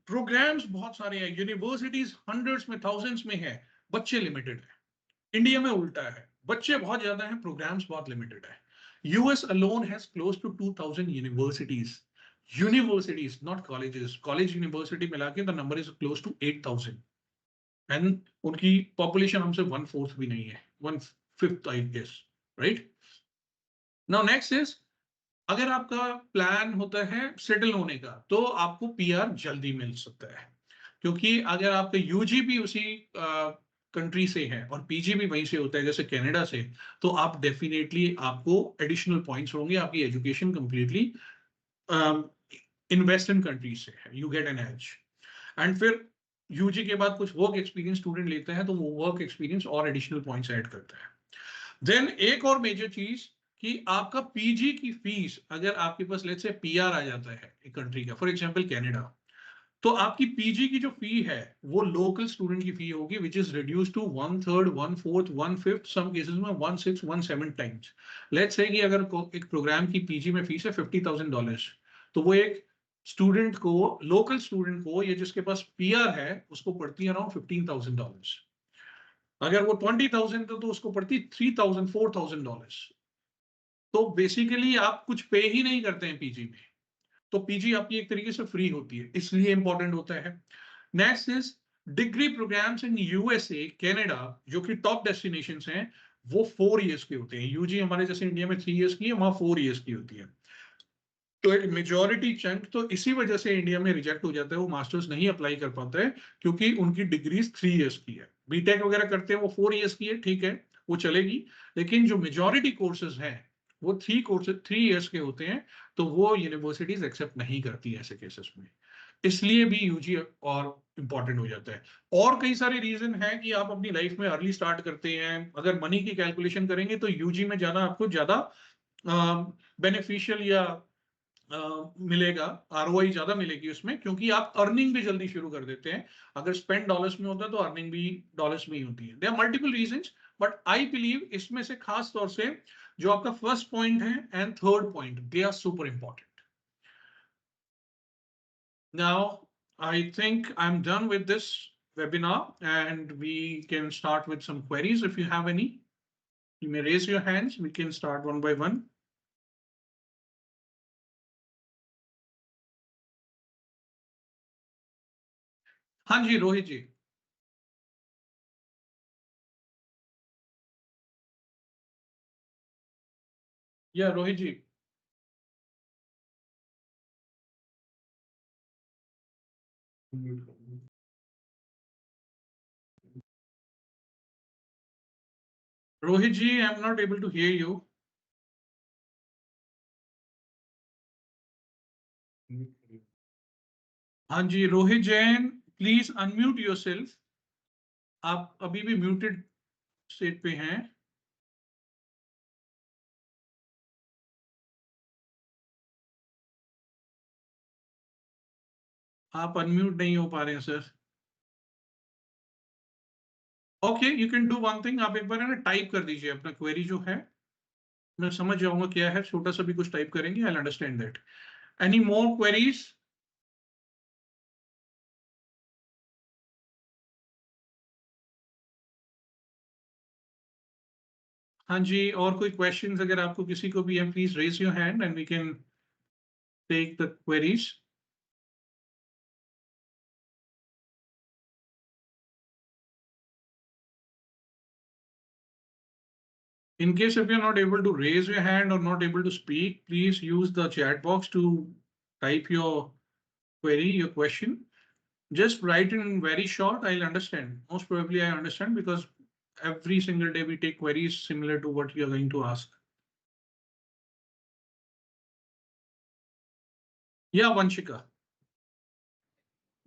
प्रोग्राम्स बहुत सारे हैं, यूनिवर्सिटीज हंड्रेड्स में थाउजेंड्स में है, बच्चे लिमिटेड है। इंडिया में उल्टा है, बच्चे बहुत ज्यादा हैं, प्रोग्राम्स बहुत लिमिटेड है। US alone has close to 2000 universities, universities not colleges, college university मिला के the number is close to 8000, एंड उनकी पॉपुलेशन हमसे वन फोर्थ भी नहीं है, one fifth I guess, right? Now next is, अगर आपका प्लान होता है सेटल होने का तो आपको पीआर जल्दी मिल सकता है। क्योंकि अगर आपका यूजी भी उसी कंट्री से है और पीजी भी वहीं से होता है जैसे कनाडा से, तो आप डेफिनेटली आपको एडिशनल पॉइंट्स होंगे, आपकी education completely in western countries से है, you get an edge. And फिर यूजी के बाद कुछ वर्क एक्सपीरियंस स्टूडेंट लेता है तो वो वर्क एक्सपीरियंस और एडिशनल पॉइंट्स ऐड करता है। देन एक और मेजर चीज कि आपका पीजी की फीस, अगर आपके पास लेट्स से पीआर आ जाता है एक कंट्री का, फॉर एग्जांपल कनाडा, तो आपकी पीजी की जो फी है वो लोकल स्टूडेंट की फी होगी, which is reduce to one third, one fourth, one fifth, some cases में one six, one seven times. Let's say कि अगर एक प्रोग्राम की पीजी में फीस है $50,000, तो वो एक स्टूडेंट को, लोकल स्टूडेंट को, ये जिसके पास पीआर है उसको पड़ती है अराउंड $15,000। अगर वो 20,000 तो उसको पड़ती 3,000, $4,000। तो बेसिकली आप कुछ पे ही नहीं करते हैं पीजी में, तो पीजी आपकी एक तरीके से फ्री होती है, इसलिए इंपॉर्टेंट होता है। Next is degree programs in USA, Canada, जो कि टॉप डेस्टिनेशन हैं, वो 4 इयर्स के होते हैं। यूजी हमारे जैसे इंडिया में 3 इयर्स की है, वहां 4 इयर्स की होती है। तो एक मेजोरिटी चंक तो इसी वजह से इंडिया में रिजेक्ट हो जाता है, वो मास्टर्स नहीं अप्लाई कर पाते हैं, क्योंकि उनकी डिग्रीज 3 इयर्स की है। बीटेक वगैरह करते हैं वो 4 इयर्स की है, ठीक है, वो चलेगी। लेकिन जो मेजोरिटी कोर्सेज हैं वो 3 इयर्स के होते हैं, तो वो यूनिवर्सिटीज एक्सेप्ट नहीं करती ऐसे केसेस में, इसलिए भी यूजी और इम्पॉर्टेंट हो जाता है। और कई सारे रीजन है कि आप अपनी लाइफ में अर्ली स्टार्ट करते हैं, अगर मनी की कैलकुलेशन करेंगे तो यूजी में जाना आपको ज्यादा बेनिफिशियल या मिलेगा, आरओआई ज्यादा मिलेगी उसमें, क्योंकि आप अर्निंग भी जल्दी शुरू कर देते हैं। अगर स्पेंड डॉलर्स में होता है तो अर्निंग भी डॉलर्स में ही होती है। There are multiple reasons, but I believe इसमें से खास तौर से जो आपका फर्स्ट पॉइंट है and third point, they are super important. Now I think I am done with this webinar and we can start with some queries. If you have any, you may raise your hands, we can start one by one. हाँ जी रोहित जी। या रोहित जी। Rohit ji, I'm not able to hear you. हाँ जी, Rohit Jain, please unmute yourself. आप अभी भी muted state पे हैं। आप अनम्यूट नहीं हो पा रहे हैं sir. Okay, you can do one thing, आप एक बार है ना टाइप कर दीजिए अपना क्वेरी जो है, मैं समझ जाऊंगा क्या है। छोटा सा भी कुछ टाइप करेंगे, I understand that. Any more queries? हाँ जी, और कोई क्वेश्चंस अगर आपको किसी को भी है, please raise your hand and we can take the queries. In case if you're not able to raise your hand or not able to speak, please use the chat box to type your query, your question. Just write in very short, I'll understand. Most probably I understand because every single day we take queries similar to what you're going to ask. Yeah, Vanshika.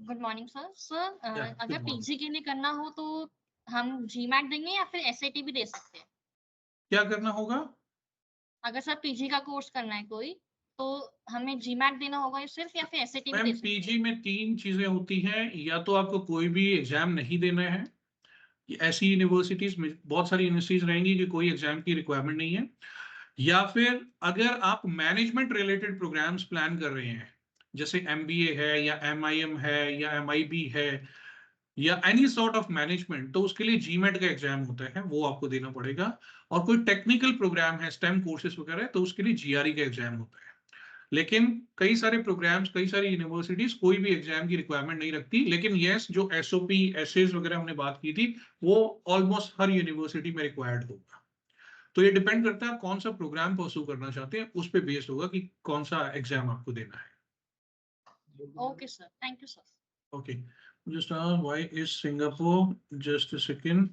Good morning sir. Sir Yeah, अगर good morning. PG के लिए करना हो तो हम GMAT देंगे या फिर एसएटी भी दे सकते हैं? क्या करना होगा? अगर सर पीजी का कोर्स करना है कोई, तो हमें जीमैट देना होगा या सिर्फ, या फिर एसएटी भी मैम, दे सकते हैं? पीजी में 3 चीजें होती हैं। या तो आपको कोई भी एग्जाम नहीं देना है, ऐसी यूनिवर्सिटीज में बहुत सारी यूनिवर्सिटीज रहेंगी कि कोई एग्जाम की रिक्वायरमेंट नहीं है। या फिर अगर आप मैनेजमेंट रिलेटेड प्रोग्राम्स प्लान कर रहे हैं, जैसे एमबीए है या एमआईएम है या एमआईबी है या एनी सॉर्ट ऑफ मैनेजमेंट, तो उसके लिए जीमेट का एग्जाम होता है, वो आपको देना पड़ेगा। और कोई टेक्निकल प्रोग्राम है, स्टेम कोर्सेज वगैरह, तो उसके लिए जीआरई का एग्जाम होता है। लेकिन कई सारे प्रोग्राम्स, कई सारी यूनिवर्सिटीज कोई भी एग्जाम की रिक्वायरमेंट नहीं रखती। लेकिन यस, जो एसओपी एसेज वगैरह हमने बात की थी, वो ऑलमोस्ट हर यूनिवर्सिटी में रिक्वायर्ड होगा। तो ये डिपेंड करता है आप कौन सा प्रोग्राम परस्यू करना चाहते हैं, उस पर बेस्ड होगा कि कौन सा एग्जाम आपको देना है। Okay sir, thank you sir. Okay, just why is Singapore, just a second,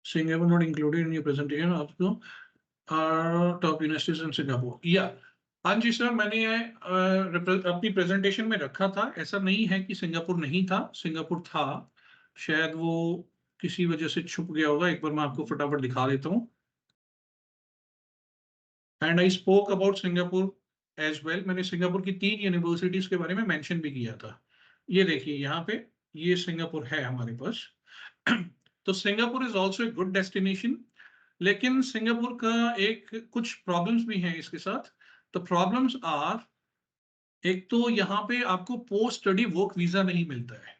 Singapore not included in your presentation आपको टॉप यूनिवर्सिटीज इन सिंगापुर? या हाँ जी सर, मैंने अपनी प्रेजेंटेशन में रखा था। ऐसा नहीं है कि सिंगापुर नहीं था, सिंगापुर था। शायद वो किसी वजह से छुप गया होगा। एक बार मैं आपको फटाफट दिखा देता हूँ। And I spoke about Singapore as well. मैंने सिंगापुर की 3 यूनिवर्सिटीज के बारे में मेंशन भी किया था। ये देखिए यहाँ पे, ये सिंगापुर है हमारे पास। तो Singapore is also a good destination. लेकिन सिंगापुर का एक कुछ प्रॉब्लम्स भी हैं इसके साथ। तो प्रॉब्लम्स आर, एक तो यहाँ पे आपको पोस्ट स्टडी वर्क वीजा नहीं मिलता है।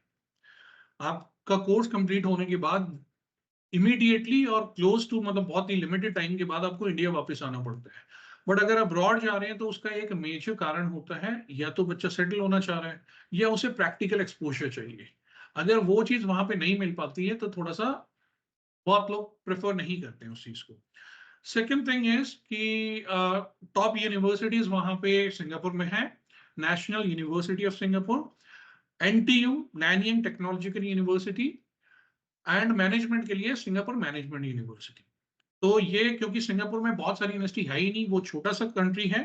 आपका कोर्स कंप्लीट होने के बाद इमीडिएटली और क्लोज टू, मतलब बहुत ही लिमिटेड टाइम के बाद आपको इंडिया वापस आना पड़ता है। बट अगर आप अब्रॉड जा रहे हैं तो उसका एक मेजर कारण होता है, या तो बच्चा सेटल होना चाह रहा है या उसे प्रैक्टिकल एक्सपोजर चाहिए। अगर वो चीज वहां पे नहीं मिल पाती है तो थोड़ा सा बहुत लोग प्रेफर नहीं करते हैं उस चीज को। सेकेंड थिंग इज कि टॉप यूनिवर्सिटीज वहां पे सिंगापुर में है। National University of Singapore, NTU, Nanyang Technological University, and management के लिए सिंगापुर मैनेजमेंट यूनिवर्सिटी। तो ये, क्योंकि सिंगापुर में बहुत सारी यूनिवर्सिटी है ही नहीं, वो छोटा सा कंट्री है,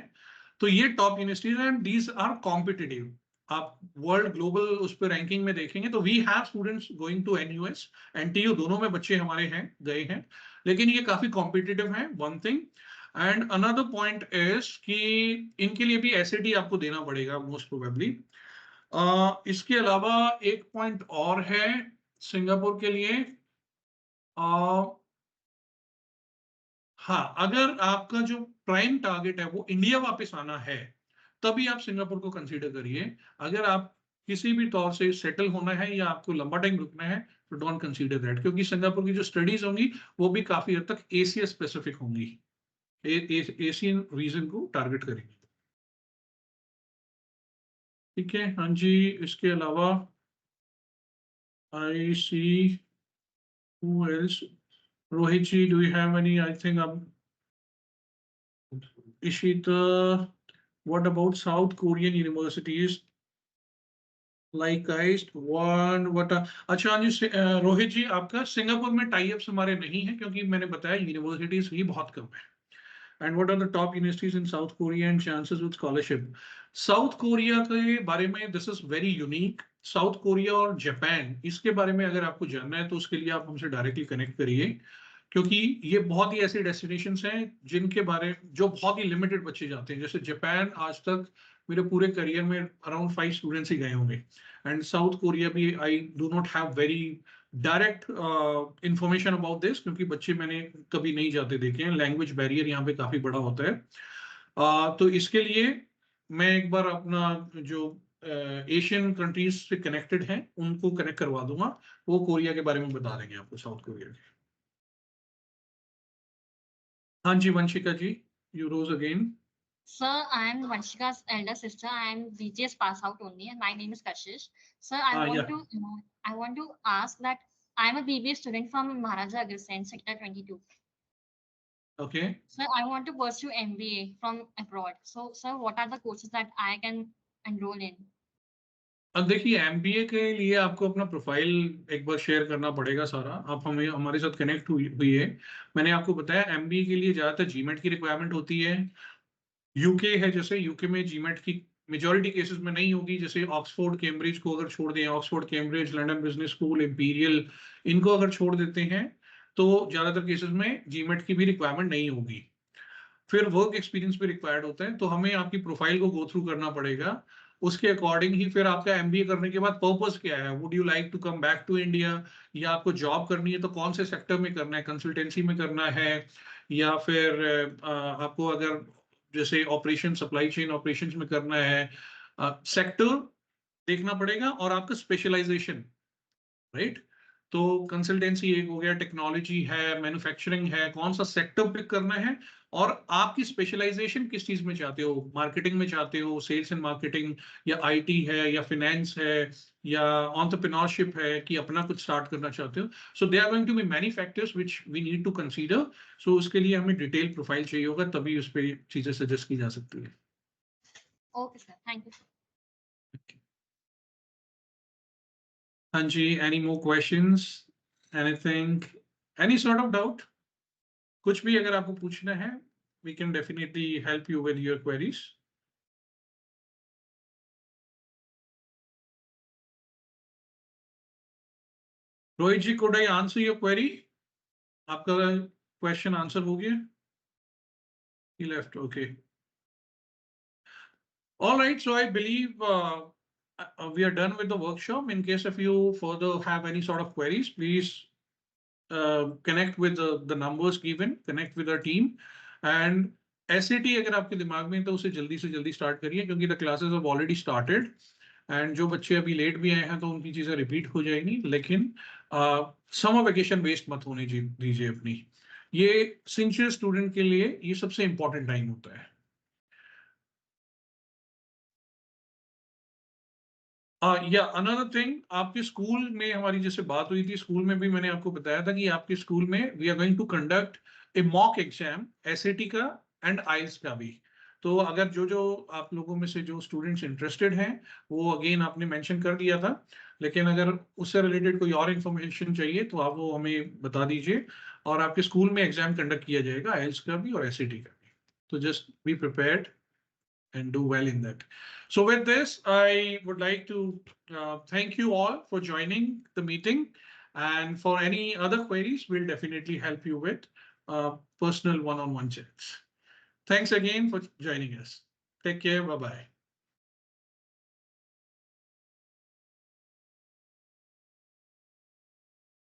तो ये top universities and these are competitive. आप वर्ल्ड ग्लोबल उस पर रैंकिंग में देखेंगे तो we have students going to NUS, NTU, दोनों में बच्चे हमारे हैं, गए हैं। लेकिन ये काफी कॉम्पिटिटिव है, one thing. And another point is कि इनके लिए भी एसएटी आपको देना पड़ेगा मोस्ट प्रोबेबली। इसके अलावा एक पॉइंट और है सिंगापुर के लिए। हाँ, अगर आपका जो प्राइम टारगेट है वो इंडिया वापस आना है, तभी आप सिंगापुर को कंसीडर करिए। अगर आप किसी भी तौर से सेटल होना है या आपको लंबा टाइम रुकना है, तो डोंट कंसीडर दैट, क्योंकि सिंगापुर की जो स्टडीज होंगी वो भी काफी हद तक एशिया स्पेसिफिक होंगी, एशियन रीजन को टारगेट करेंगे। ठीक है, हाँ जी। इसके अलावा I see who else, Rohit ji, do you have any? I think अब Ishita, what about South Korean universities? Like one what. अच्छा जी, रोहित जी, आपका सिंगापुर में टाई अप्स हमारे नहीं है, क्योंकि मैंने बताया यूनिवर्सिटीज ही बहुत कम है। And what are the top universities in South Korea and chances with scholarship? South Korea के बारे में this is very unique. South Korea और जापान, इसके बारे में अगर आपको जानना है तो उसके लिए आप हमसे डायरेक्टली कनेक्ट करिए, क्योंकि ये बहुत ही ऐसी डेस्टिनेशंस हैं जिनके बारे जो बहुत ही लिमिटेड बच्चे जाते हैं। जैसे जापान, आज तक मेरे पूरे करियर में अराउंड 5 स्टूडेंट्स ही गए होंगे। एंड साउथ कोरिया भी I do not have very direct information about this, क्योंकि बच्चे मैंने कभी नहीं जाते देखे हैं। लैंग्वेज बैरियर यहाँ पे काफी बड़ा होता है। तो इसके लिए मैं एक बार अपना जो एशियन कंट्रीज से कनेक्टेड हैं उनको कनेक्ट करवा दूंगा, वो कोरिया के बारे में बता देंगे आपको, साउथ कोरिया के। हाँ जी Vanshika ji, you rose again. Sir, I am Vanshika's elder sister. I am BGS pass out only, and my name is Kashish. Sir, I हाँ या want to I want to ask that I am a BBA student from Maharaja Agrasen, Sector 22. Okay. Sir, I want to pursue MBA from abroad. So, sir, what are the courses that I can enroll in? अब देखिए, MBA के लिए आपको अपना profile एक बार share करना पड़ेगा सारा। आप हमें हमारे साथ कनेक्ट हुई है। मैंने आपको बताया एमबीए के लिए ज्यादातर जीमेट की रिक्वायरमेंट होती है। यूके है, जैसे यूके में जीमेट की मेजोरिटी केसेस में नहीं होगी। जैसे ऑक्सफोर्ड कैम्ब्रिज को अगर छोड़ दें, Oxford Cambridge, London business school, imperial, इनको अगर छोड़ देते हैं तो ज्यादातर केसेस में जीमेट की भी रिक्वायरमेंट नहीं होगी। फिर वर्क एक्सपीरियंस भी रिक्वायर्ड होता है, तो हमें आपकी प्रोफाइल को गो थ्रू करना पड़ेगा। उसके अकॉर्डिंग ही फिर आपका एमबीए करने के बाद पर्पस क्या है, would you like to come back to India, या आपको जॉब करनी है तो कौन से सेक्टर में करना है, कंसल्टेंसी में करना है, या फिर आपको अगर जैसे ऑपरेशन, सप्लाई चेन ऑपरेशंस में करना है, सेक्टर देखना पड़ेगा, और आपका स्पेशलाइजेशन, राइट। तो कंसल्टेंसी एक हो गया, टेक्नोलॉजी है, मैन्युफैक्चरिंग है, कौन सा सेक्टर पिक करना है, और आपकी स्पेशलाइजेशन किस चीज में चाहते हो, मार्केटिंग में चाहते हो, सेल्स एंड मार्केटिंग, या आईटी है, या फाइनेंस है, या एंटरप्रेन्योरशिप है, कि अपना कुछ स्टार्ट करना चाहते हो। So they are going to be many factors which we need to consider. So उसके लिए हमें डिटेल प्रोफाइल चाहिए होगा, तभी उस पर चीजें सजेस्ट की जा सकती है। Okay, sir. Thank you. हाँ जी, any more questions, anything, any sort of doubt? कुछ भी अगर आपको पूछना है, we can definitely help you with your queries. Rohit ji, could I answer your query? आपका क्वेश्चन आंसर हो गया? He left, okay. All right, so I believe we are done with the workshop. In case if you further have any sort of queries, please connect with the numbers given, connect with our team. And SAT अगर आपके दिमाग में है तो उसे जल्दी से जल्दी स्टार्ट करिए, क्योंकि the classes have already started. And जो बच्चे अभी लेट भी आए हैं तो उनकी चीजें रिपीट हो जाएंगी, लेकिन समर वेकेशन वेस्ट मत होने दीजिए अपनी। ये सिंसियर स्टूडेंट के लिए ये सबसे इंपॉर्टेंट टाइम होता है। या अनदर थिंग, आपके स्कूल में हमारी जैसे बात हुई थी, स्कूल में भी मैंने आपको बताया था कि आपके स्कूल में we are going to conduct a mock exam, SAT का एंड आइल्स का भी। तो अगर जो जो आप लोगों में से जो स्टूडेंट्स इंटरेस्टेड हैं, वो अगेन आपने मेंशन कर दिया था, लेकिन अगर उससे रिलेटेड कोई और इन्फॉर्मेशन चाहिए तो आप वो हमें बता दीजिए, और आपके स्कूल में एग्जाम कंडक्ट किया जाएगा आइल्स का भी और एसएटी का भी। तो just be prepared and do well in that. So with this, I would like to thank you all for joining the meeting. And for any other queries, we'll definitely help you with personal one-on-one chats. Thanks again for joining us. Take care. Bye-bye.